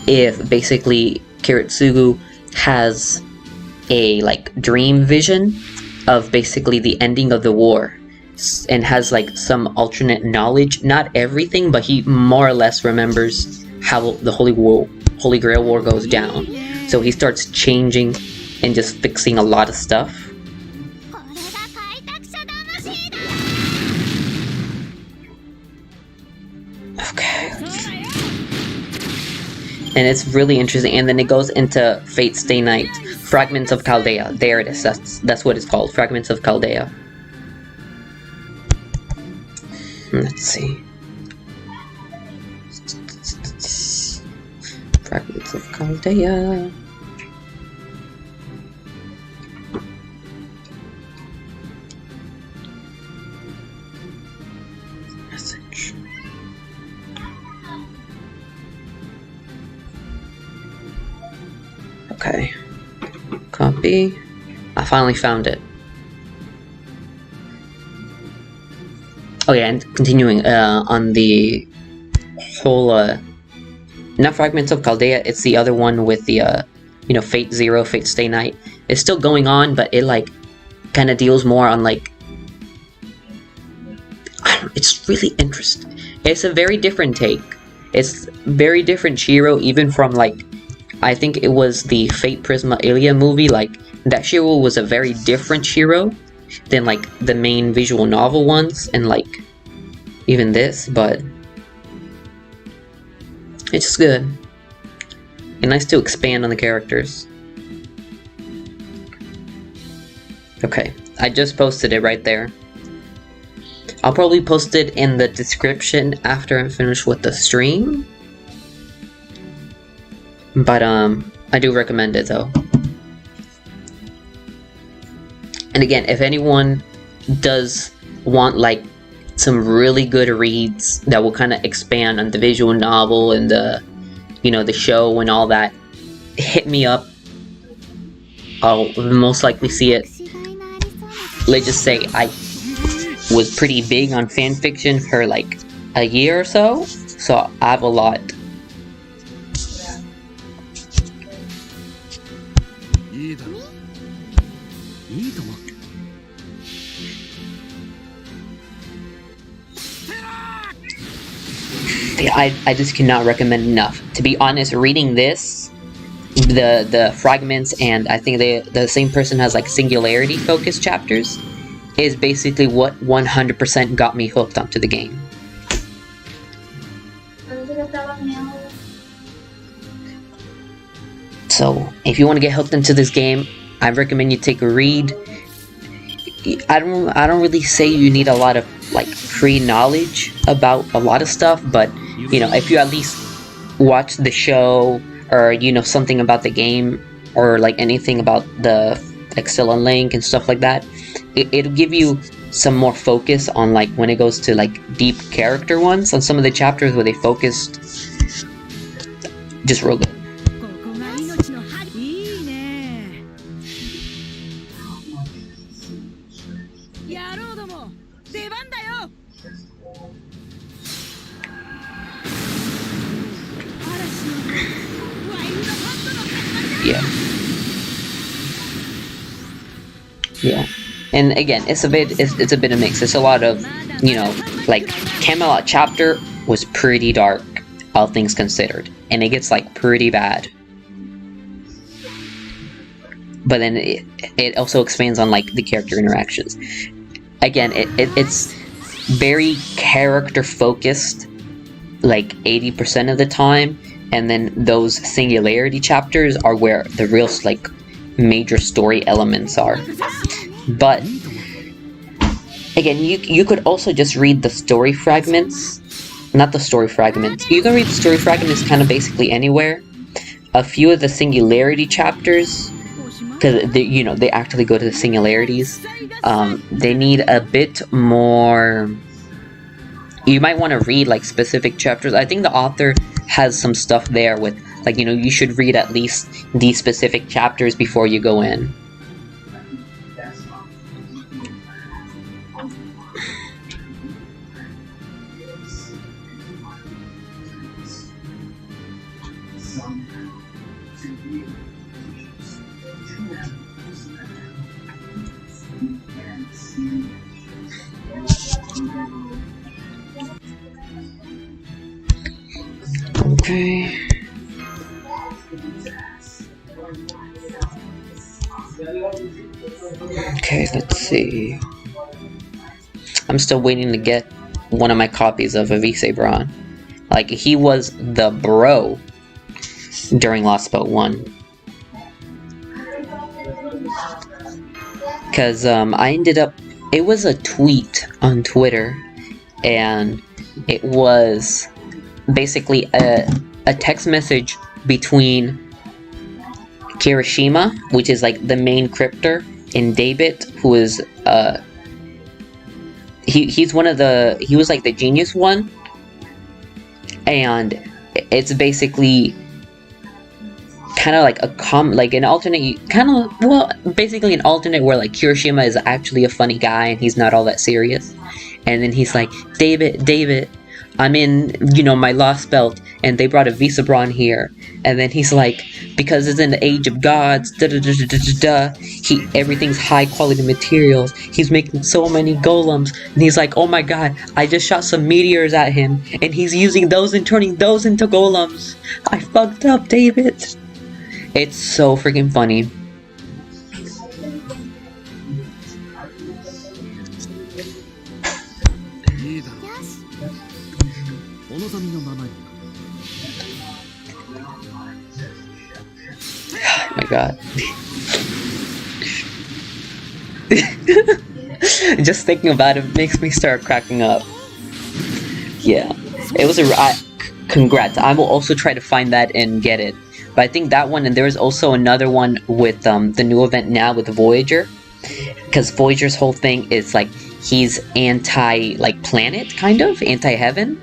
if basically Kiritsugu has a like dream vision of basically the ending of the war and has like some alternate knowledge, not everything, but he more or less remembers how the Holy Grail War goes down. So he starts changing and just fixing a lot of stuff. Okay. And it's really interesting, and then it goes into Fate Stay Night, Fragments of Chaldea. There it is, that's what it's called, Fragments of Chaldea. Let's see. Fragments of Chaldea. Message. Okay. Copy. I finally found it. Oh yeah, and continuing on the whole, not Fragments of Chaldea, it's the other one with the, you know, Fate Zero, Fate Stay Night. It's still going on, but it, like, kind of deals more on, like, it's really interesting. It's a very different take. It's very different Shiro, even from, like, I think it was the Fate Prisma Ilia movie, like, that Shiro was a very different Shiro than like the main visual novel ones, and like even this, but it's just good and nice to expand on the characters. Okay, I just posted it right there. I'll probably post it in the description after I'm finished with the stream, but I do recommend it though. And again, if anyone does want like some really good reads that will kind of expand on the visual novel and the, you know, the show and all that, hit me up. I'll most likely see it. Let's just say I was pretty big on fanfiction for like a year or so I have a lot. I just cannot recommend enough. To be honest, reading this, the fragments, and I think the same person has like singularity focused chapters, is basically what 100% got me hooked onto the game. So if you want to get hooked into this game, I recommend you take a read. I don't really say you need a lot of like pre-knowledge about a lot of stuff, but you know, if you at least watch the show, or you know something about the game, or like anything about the Excel and Link and stuff like that, it'll give you some more focus on like when it goes to like deep character ones on some of the chapters where they focused. Just real good. Yeah, and again, it's a bit of mix. It's a lot of, you know, like Camelot chapter was pretty dark, all things considered, and it gets like pretty bad. But then it also expands on like the character interactions. Again, it's very character focused, like 80% of the time, and then those singularity chapters are where the real like major story elements are. But again, you could also just read the story fragments. Not the story fragments. You can read the story fragments kind of basically anywhere. A few of the singularity chapters, because you know they actually go to the singularities. They need a bit more. You might want to read like specific chapters. I think the author has some stuff there with like, you know, you should read at least these specific chapters before you go in. Okay. Okay, let's see. I'm still waiting to get one of my copies of Avise Braun. Like, he was the bro during Lost Spell 1. Because I ended up... It was a tweet on Twitter, and it was basically a text message between Kirishima, which is like the main crypter, and David, who is he's one of the... He was like the genius one, and it's basically kind of like like an alternate, basically an alternate where like Kirishima is actually a funny guy and he's not all that serious. And then he's like, David, I'm in, my lost belt, and they brought a Visabron here. And then he's like, because it's in the age of gods, everything's high quality materials. He's making so many golems. And he's like, oh my god, I just shot some meteors at him, and he's using those and turning those into golems. I fucked up, David. It's so freaking funny. Oh my god. Just thinking about it makes me start cracking up. Yeah. It was congrats. I will also try to find that and get it. But I think that one, and there is also another one with the new event now with Voyager. Because Voyager's whole thing is like, he's planet, kind of? Anti-heaven?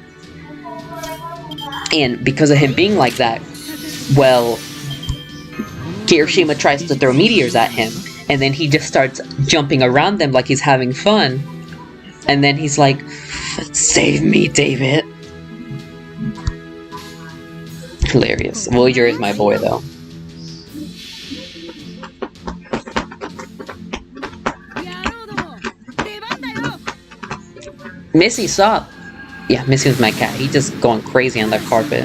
And because of him being like that, well, Kirishima tries to throw meteors at him, and then he just starts jumping around them like he's having fun. And then he's like, save me, David. Hilarious. Voyager is my boy, though. Missy, stop! Yeah, Missy was my cat. He's just going crazy on that carpet.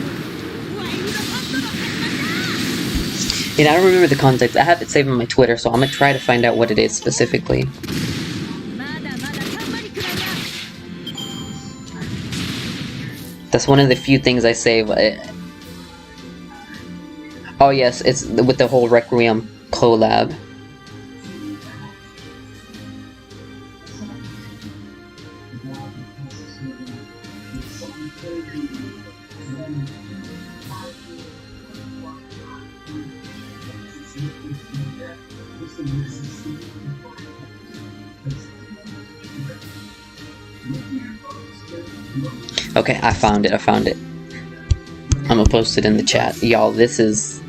And I don't remember the context. I have it saved on my Twitter, so I'm gonna try to find out what it is specifically. That's one of the few things I save. Oh yes, it's with the whole Requiem collab. Okay, I found it. I'm gonna post it in the chat. Y'all, this is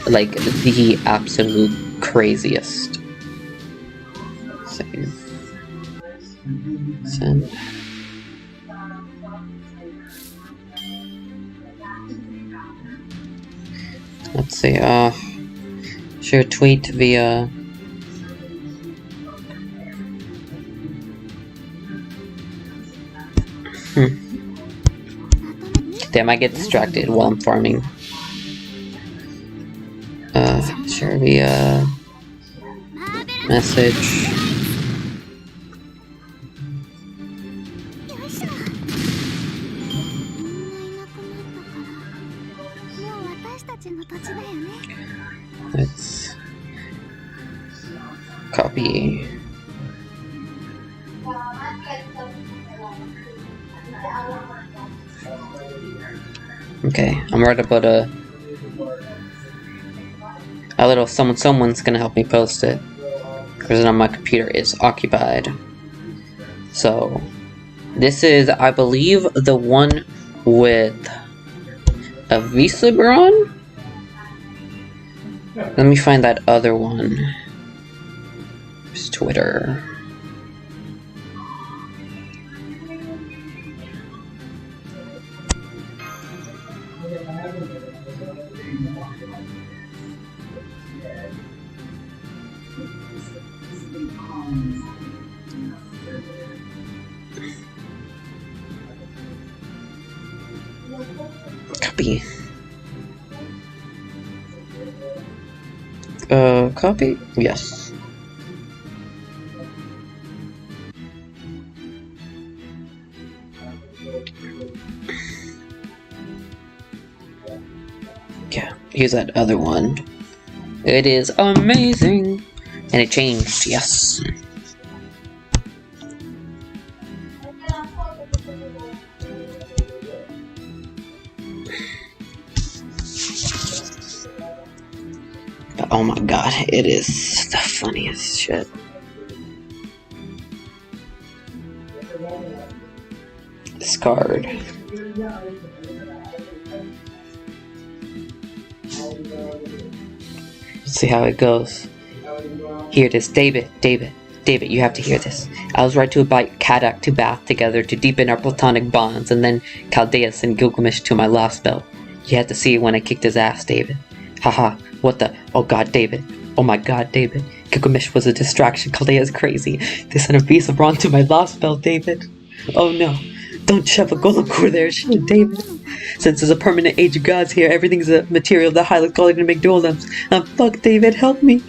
like the absolute craziest. Save. Send. Let's see, share tweet via... Damn, I get distracted while I'm farming. Share via... message. Let's copy. Okay, I'm right about a little someone's gonna help me post it, because now my computer is occupied. So this is, I believe, the one with a Visabron? Let me find that other one. It's Twitter. happy. Copy? Yes. Yeah, here's that other one. It is amazing! And it changed, yes. But oh my god, it is the funniest shit. This card. Let's see how it goes. Hear this, David, you have to hear this. I was right to invite Kadak to bath together to deepen our platonic bonds, and then Chaldeus and Gilgamesh to my lost spell. You had to see it when I kicked his ass, David. Haha, what the? Oh god, David. Oh my god, David. Gilgamesh was a distraction, Chaldeus crazy. They sent a piece of Ron to my lost spell, David. Oh no. Don't shove a golem core there, shit, David. Since there's a permanent age of gods here, everything's a material that highlights golem to make golems. Fuck, David, help me.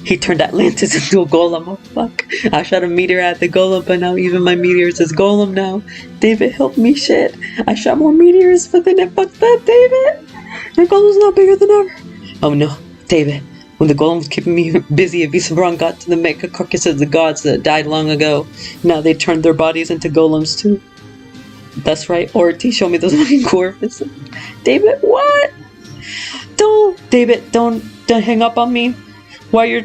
He turned Atlantis into a golem. Oh fuck. I shot a meteor at the golem, but now even my meteors is golem now. David, help me, shit. I shot more meteors, but then it fucked up, David. The golem's not bigger than ever. Oh no, David. When the golem was keeping me busy, Visabron got to the mecha carcasses of the gods that died long ago. Now they turned their bodies into golems too. That's right, Orty, show me those fucking corpses. David, what? David, don't hang up on me. Why your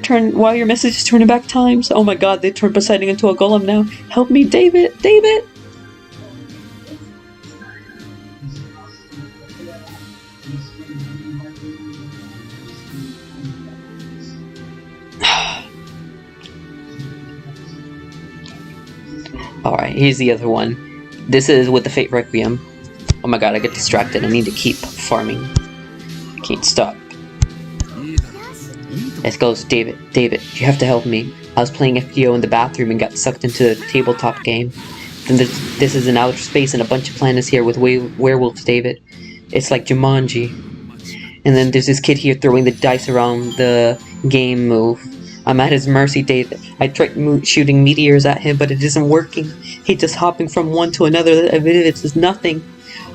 message is turning back times? Oh my god, they turned Poseidon into a golem now. Help me, David, David! Alright, here's the other one. This is with the Fate Requiem. Oh my god, I get distracted. I need to keep farming. Can't stop. Let's go, David. David, you have to help me. I was playing FGO in the bathroom and got sucked into the tabletop game. Then this is an outer space and a bunch of planets here with werewolves, David. It's like Jumanji. And then there's this kid here throwing the dice around the game move. I'm at his mercy, David. I tried shooting meteors at him, but it isn't working. He's just hopping from one to another. It's just nothing.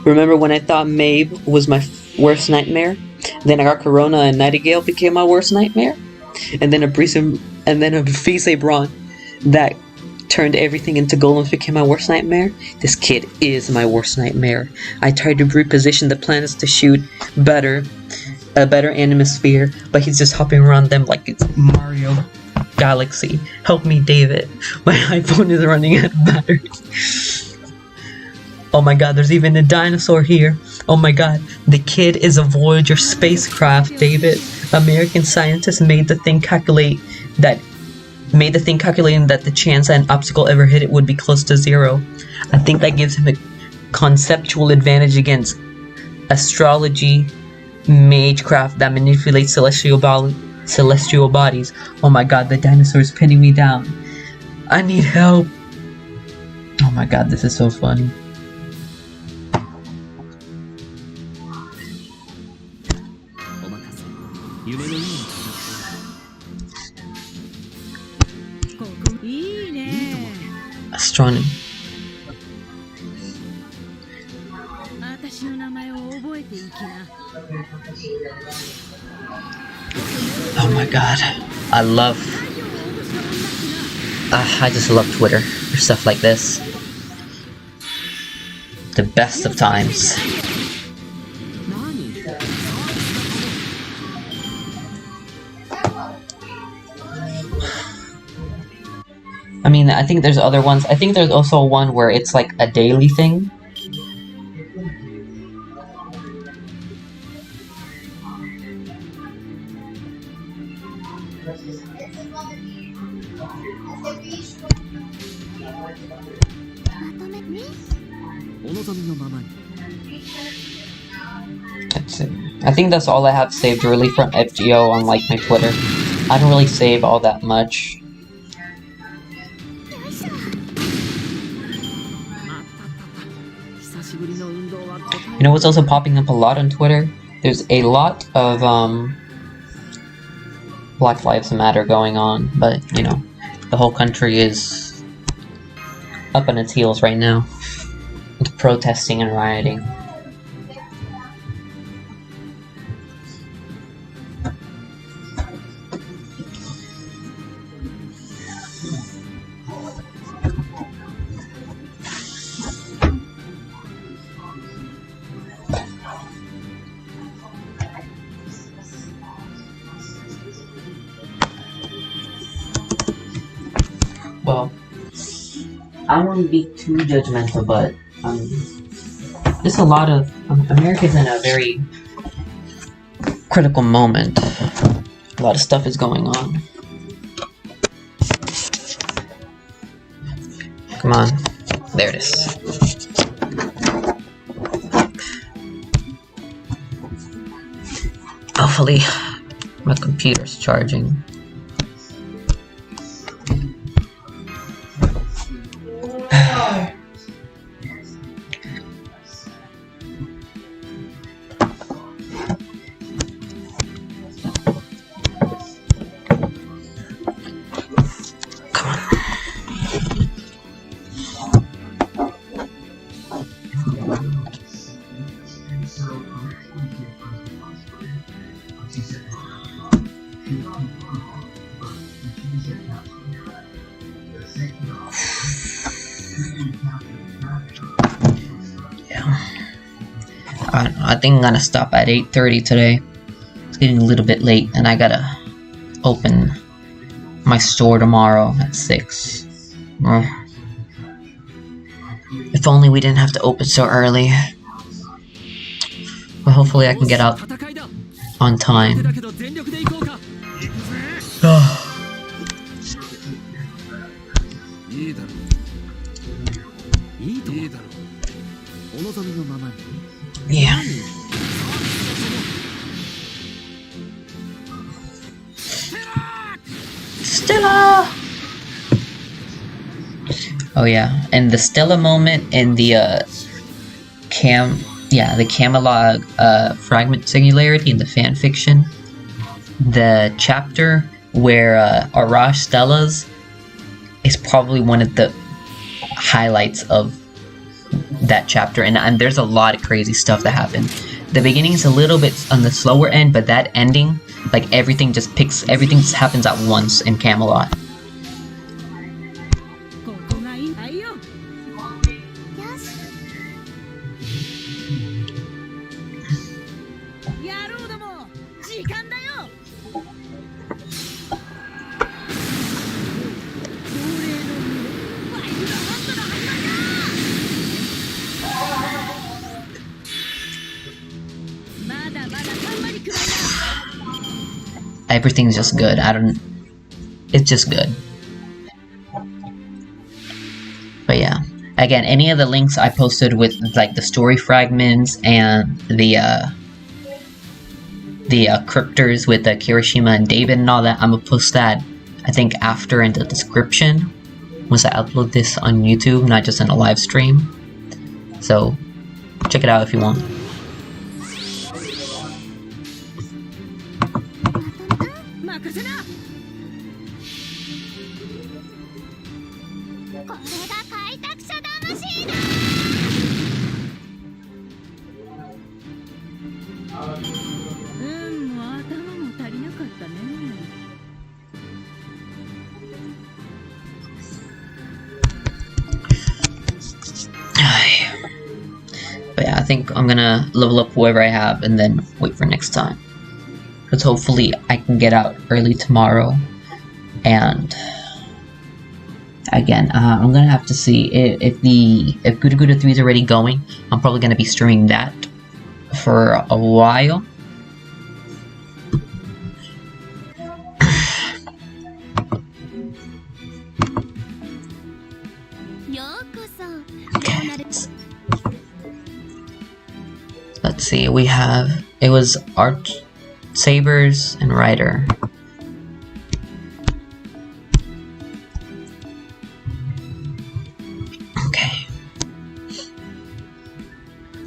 Remember when I thought Mabe was my worst nightmare? Then I got Corona and Nightingale became my worst nightmare? And then a Visabron that turned everything into golems became my worst nightmare? This kid is my worst nightmare. I tried to reposition the planets to shoot a better atmosphere, but he's just hopping around them like it's Mario Galaxy. Help me, David. My iPhone is running out of battery. Oh my god, there's even a dinosaur here. Oh my god, the kid is a Voyager spacecraft, David. American scientists made the thing calculating that the chance that an obstacle ever hit it would be close to 0. I think that gives him a conceptual advantage against astrology magecraft that manipulates celestial bodies. Oh my god, the dinosaur is pinning me down. I need help. Oh my god, this is so funny. Astronomy. Oh my god, I just love Twitter for stuff like this. The best of times. I mean, I think there's other ones. I think there's also one where it's like a daily thing. That's it. I think that's all I have saved really from FGO on like my Twitter. I don't really save all that much. You know what's also popping up a lot on Twitter? There's a lot of Black Lives Matter going on, but you know, the whole country is up on its heels right now, with protesting and rioting. Well, I don't want to be too judgmental, but there's a lot of America's in a very critical moment. A lot of stuff is going on. Come on, there it is. Hopefully, my computer's charging. I think I'm gonna stop at 8:30 today. It's getting a little bit late, and I gotta open my store tomorrow at 6. If only we didn't have to open so early. But hopefully I can get out on time. Yeah. Stella! Oh yeah, and the Stella moment in the the Camelot fragment singularity in the fanfiction. The chapter where Arash Stella's is probably one of the highlights of that chapter, and there's a lot of crazy stuff that happened. The beginning is a little bit on the slower end, but that ending, like everything just happens at once in Camelot. Everything's just good. It's just good. But yeah, again, any of the links I posted with like the story fragments and the cryptors with Kirishima and David and all that, I'm gonna post that I think after in the description once I upload this on YouTube, not just in a live stream. So check it out if you want. But yeah, I think I'm gonna level up whoever I have and then wait for next time. Because hopefully I can get out early tomorrow. And again, I'm gonna have to see if Guda Guda 3 is already going. I'm probably gonna be streaming that for a while. Let's see, it was Art Sabers and Ryder.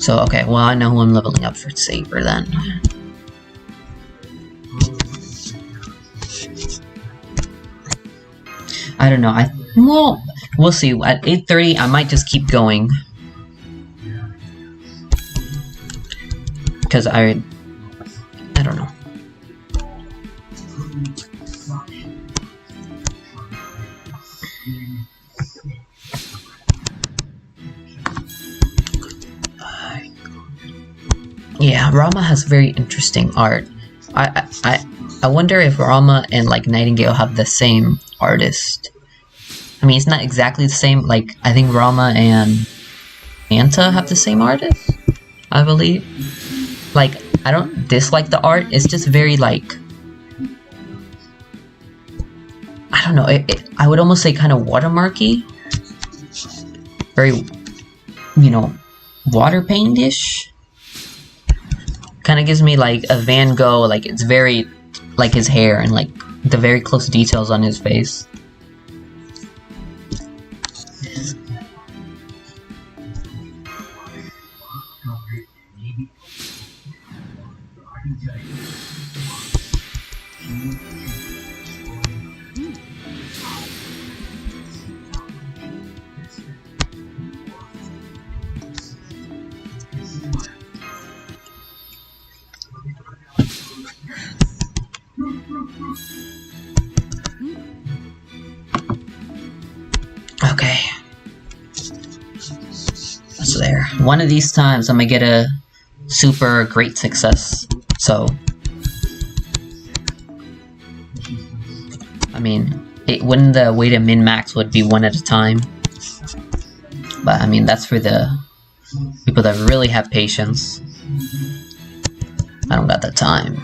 So, okay, well, I know who I'm leveling up for Saber then. I don't know, well, we'll see. At 8:30, I might just keep going. Because I don't know. Yeah, Rama has very interesting art. I wonder if Rama and like Nightingale have the same artist. I mean, it's not exactly the same. Like, I think Rama and Anta have the same artist, I believe. Like, I don't dislike the art. It's just very like, I don't know. I would almost say kind of watermarky. Very, you know, water paint-ish. Kind of gives me like a Van Gogh, like it's very, like his hair and like the very close details on his face. Okay. So there. One of these times I'm gonna get a super great success. So, I mean, it wouldn't the way to min-max would be one at a time. But I mean, that's for the people that really have patience. I don't got the time.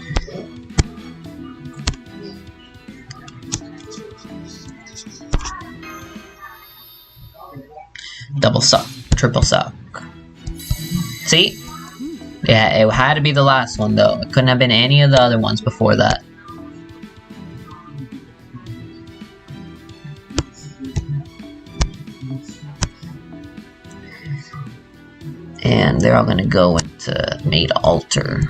Double suck, triple suck. See? Yeah, it had to be the last one though. It couldn't have been any of the other ones before that. And they're all gonna go into Made Altar.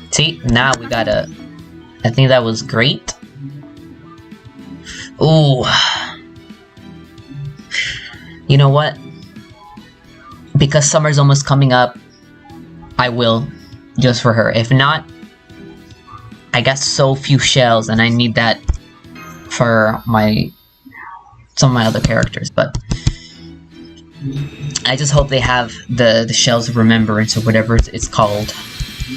See, now we got a... I think that was great. Ooh. You know what? Because summer's almost coming up, I will, just for her. If not, I got so few shells and I need that for some of my other characters, but I just hope they have the shells of remembrance or whatever it's called.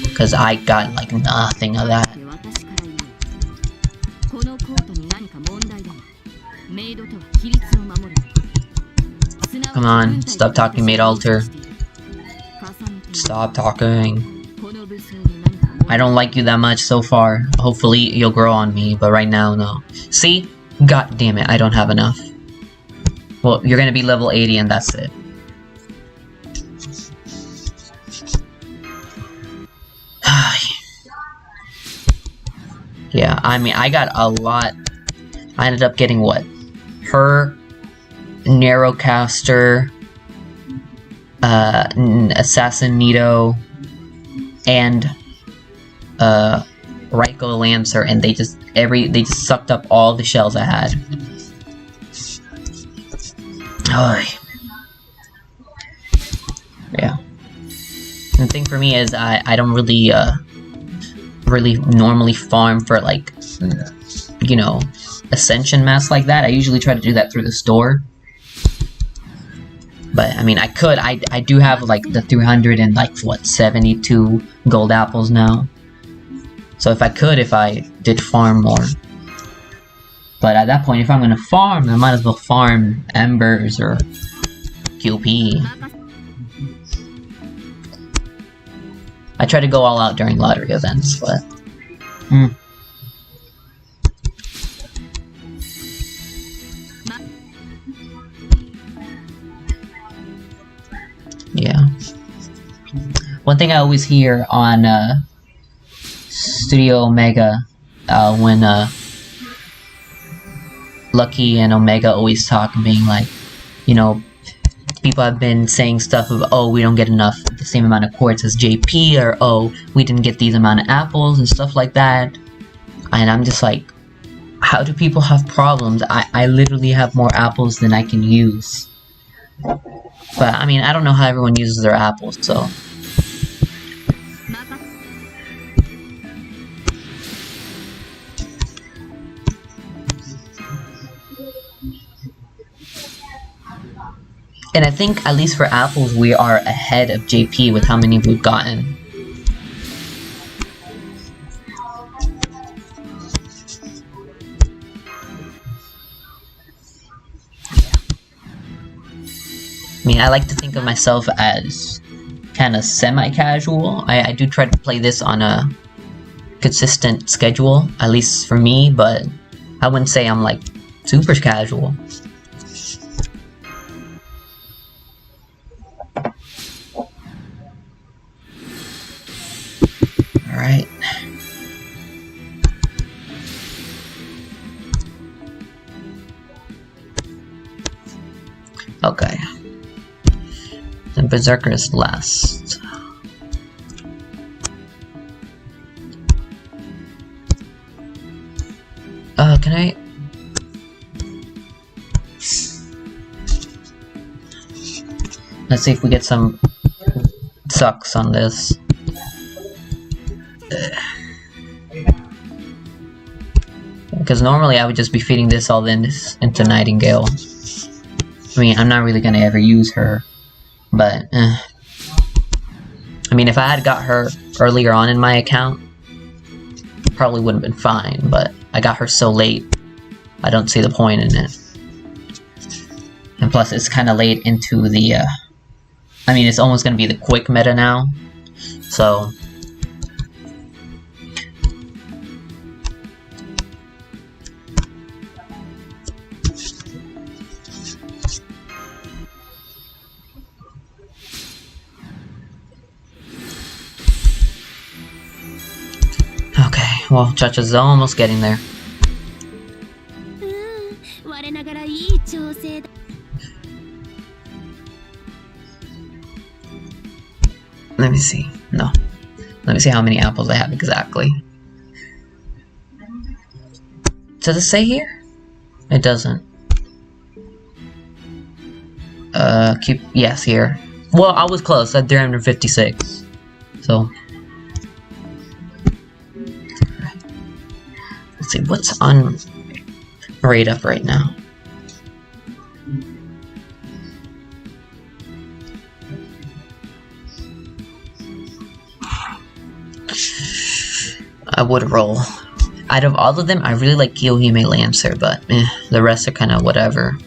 Because I got like nothing of that. Come on, stop talking, Made Altar. Stop talking. I don't like you that much so far. Hopefully you'll grow on me, but right now, no. See? God damn it, I don't have enough. Well, you're gonna be level 80 and that's it. Yeah, I mean, I got a lot. I ended up getting what? Her, Narrowcaster, Assassin Nito, and Raiko Lancer, and they just sucked up all the shells I had. Oh. Yeah. And the thing for me is I don't really normally farm for like, you know, ascension masks like that. I usually try to do that through the store. But I mean, I could. I do have like the 300 and like what 72 gold apples now. So if I did farm more. But at that point, if I'm gonna farm, I might as well farm embers or QP. I try to go all out during lottery events, but... Yeah. One thing I always hear on Studio Omega, when Lucky and Omega always talk, being like, you know, people have been saying stuff of, oh, we don't get the same amount of quartz as JP, or oh, we didn't get these amount of apples and stuff like that. And I'm just like, how do people have problems? I literally have more apples than I can use. But I mean, I don't know how everyone uses their apples, so. And I think, at least for apples, we are ahead of JP with how many we've gotten. I mean, I like to think of myself as kind of semi-casual. I do try to play this on a consistent schedule, at least for me, but I wouldn't say I'm like super casual. Alright. Okay. Then Berserker is last. Can I... Let's see if we get some sucks on this. Because normally I would just be feeding this all into Nightingale. I mean, I'm not really gonna ever use her, but I mean, if I had got her earlier on in my account, probably wouldn't have been fine, but I got her so late, I don't see the point in it. And plus, it's kind of late into the, I mean, it's almost gonna be the quick meta now, so... Okay, well, Chacha's almost getting there. Let me see. No. Let me see how many apples I have exactly. Does it say here? It doesn't. Yes, here. Well, I was close. At 356. So... Let's see, what's on rate up right now? I would roll. Out of all of them, I really like Kiyohime Lancer, but the rest are kind of whatever.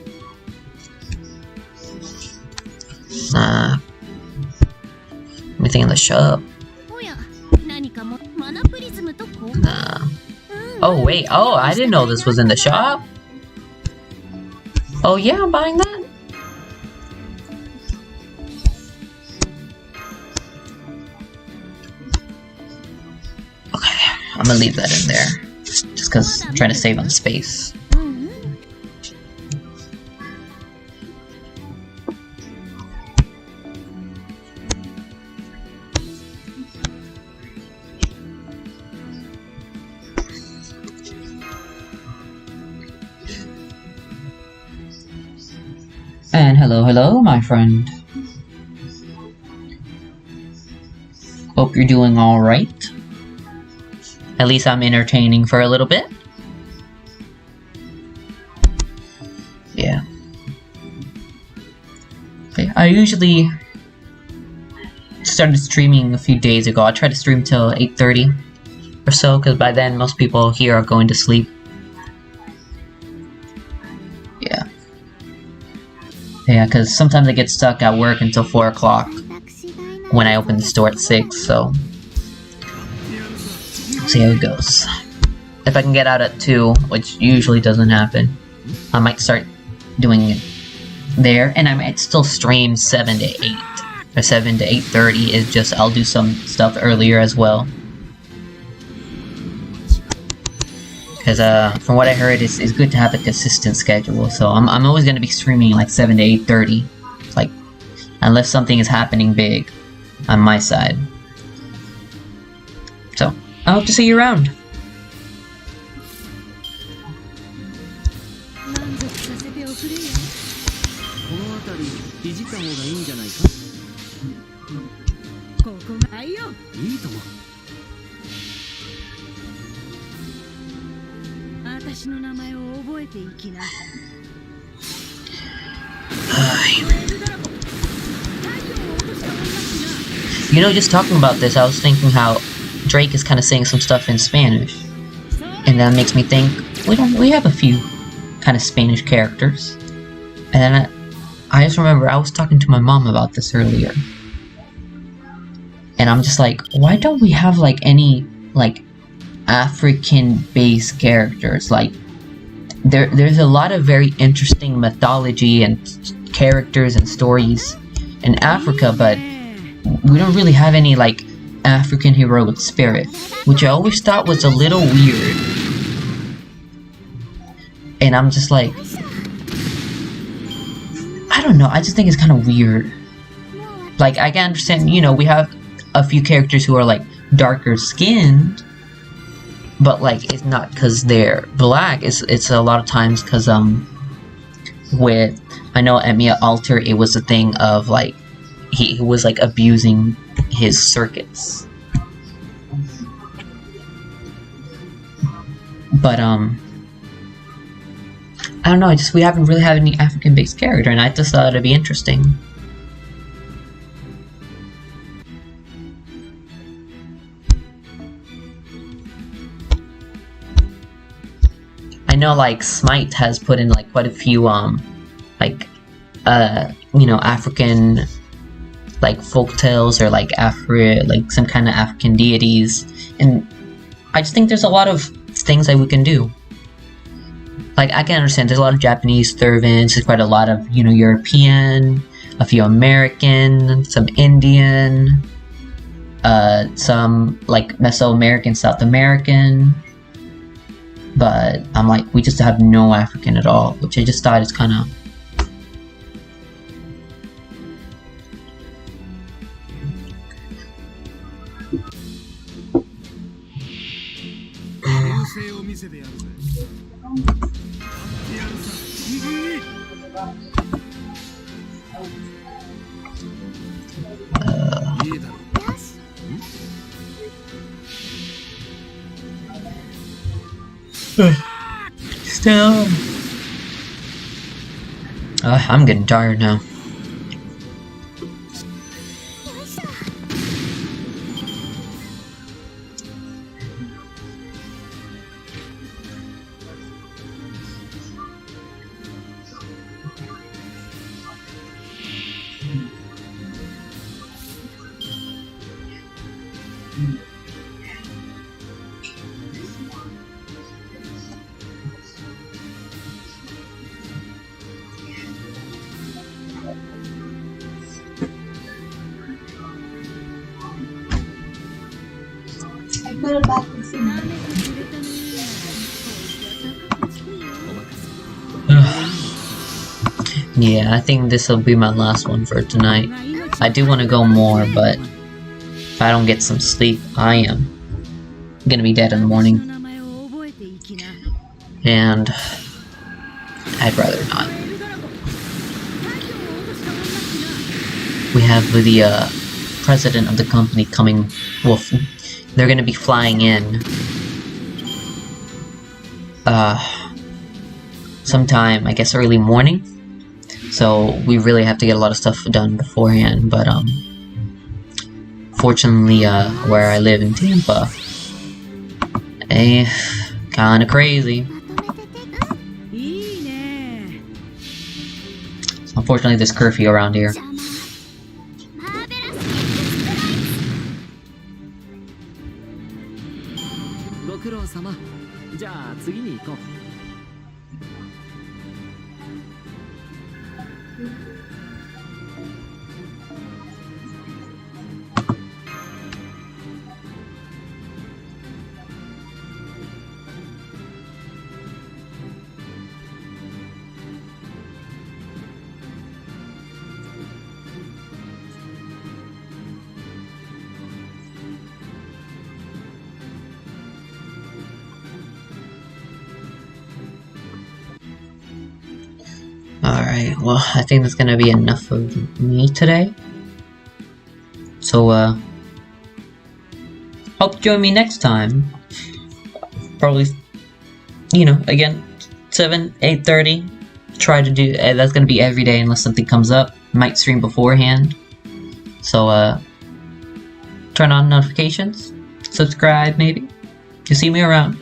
Anything in the shop? Nah. Oh wait, oh, I didn't know this was in the shop. Oh yeah, I'm buying that. Okay, I'm gonna leave that in there. Just cause I'm trying to save on space. And hello, my friend. Hope you're doing alright. At least I'm entertaining for a little bit. Yeah. Okay, I usually started streaming a few days ago. I try to stream till 8:30 or so, because by then most people here are going to sleep. Yeah, because sometimes I get stuck at work until 4 o'clock when I open the store at 6, so... see how it goes. If I can get out at 2, which usually doesn't happen, I might start doing it there, and I might still stream 7 to 8, or 7 to 8:30, it's just I'll do some stuff earlier as well. Because from what I heard, it's good to have a consistent schedule. So I'm always gonna be streaming like 7 to 8:30, like unless something is happening big on my side. So I hope to see you around. You know, just talking about this, I was thinking how Drake is kind of saying some stuff in Spanish, and that makes me think we have a few kind of Spanish characters. And then I just remember I was talking to my mom about this earlier, and I'm just like, why don't we have like any like African-based characters? Like there's a lot of very interesting mythology and characters and stories in Africa, but we don't really have any like African heroic spirit, which I always thought was a little weird. And I'm just like, I don't know, I just think it's kind of weird. Like, I can understand, you know, we have a few characters who are like darker skinned, but like it's not because they're black, it's a lot of times because with, I know at Mia Alter it was a thing of like he was like abusing his circuits. But I don't know, we haven't really had any African based character, and I just thought it'd be interesting. I know like Smite has put in like quite a few like you know, African like folk tales or like some kind of African deities, and I just think there's a lot of things that we can do. Like, I can understand there's a lot of Japanese servants, there's quite a lot of, you know, European, a few American, some Indian, some like Mesoamerican, South American, but I'm like, we just have no African at all, which I just thought is kind of... Still, I'm getting tired now. Yeah, I think this will be my last one for tonight. I do want to go more, but if I don't get some sleep, I am gonna be dead in the morning. And I'd rather not. We have the president of the company coming. Well, they're gonna be flying in sometime, I guess, early morning. So we really have to get a lot of stuff done beforehand, but fortunately where I live in Tampa, kinda crazy. So unfortunately there's curfew around here. Alright, well, I think that's gonna be enough of me today. So, hope you join me next time. Probably, you know, again, 8:30. Try to do, that's gonna be every day unless something comes up. Might stream beforehand. So, turn on notifications. Subscribe, maybe. You see me around.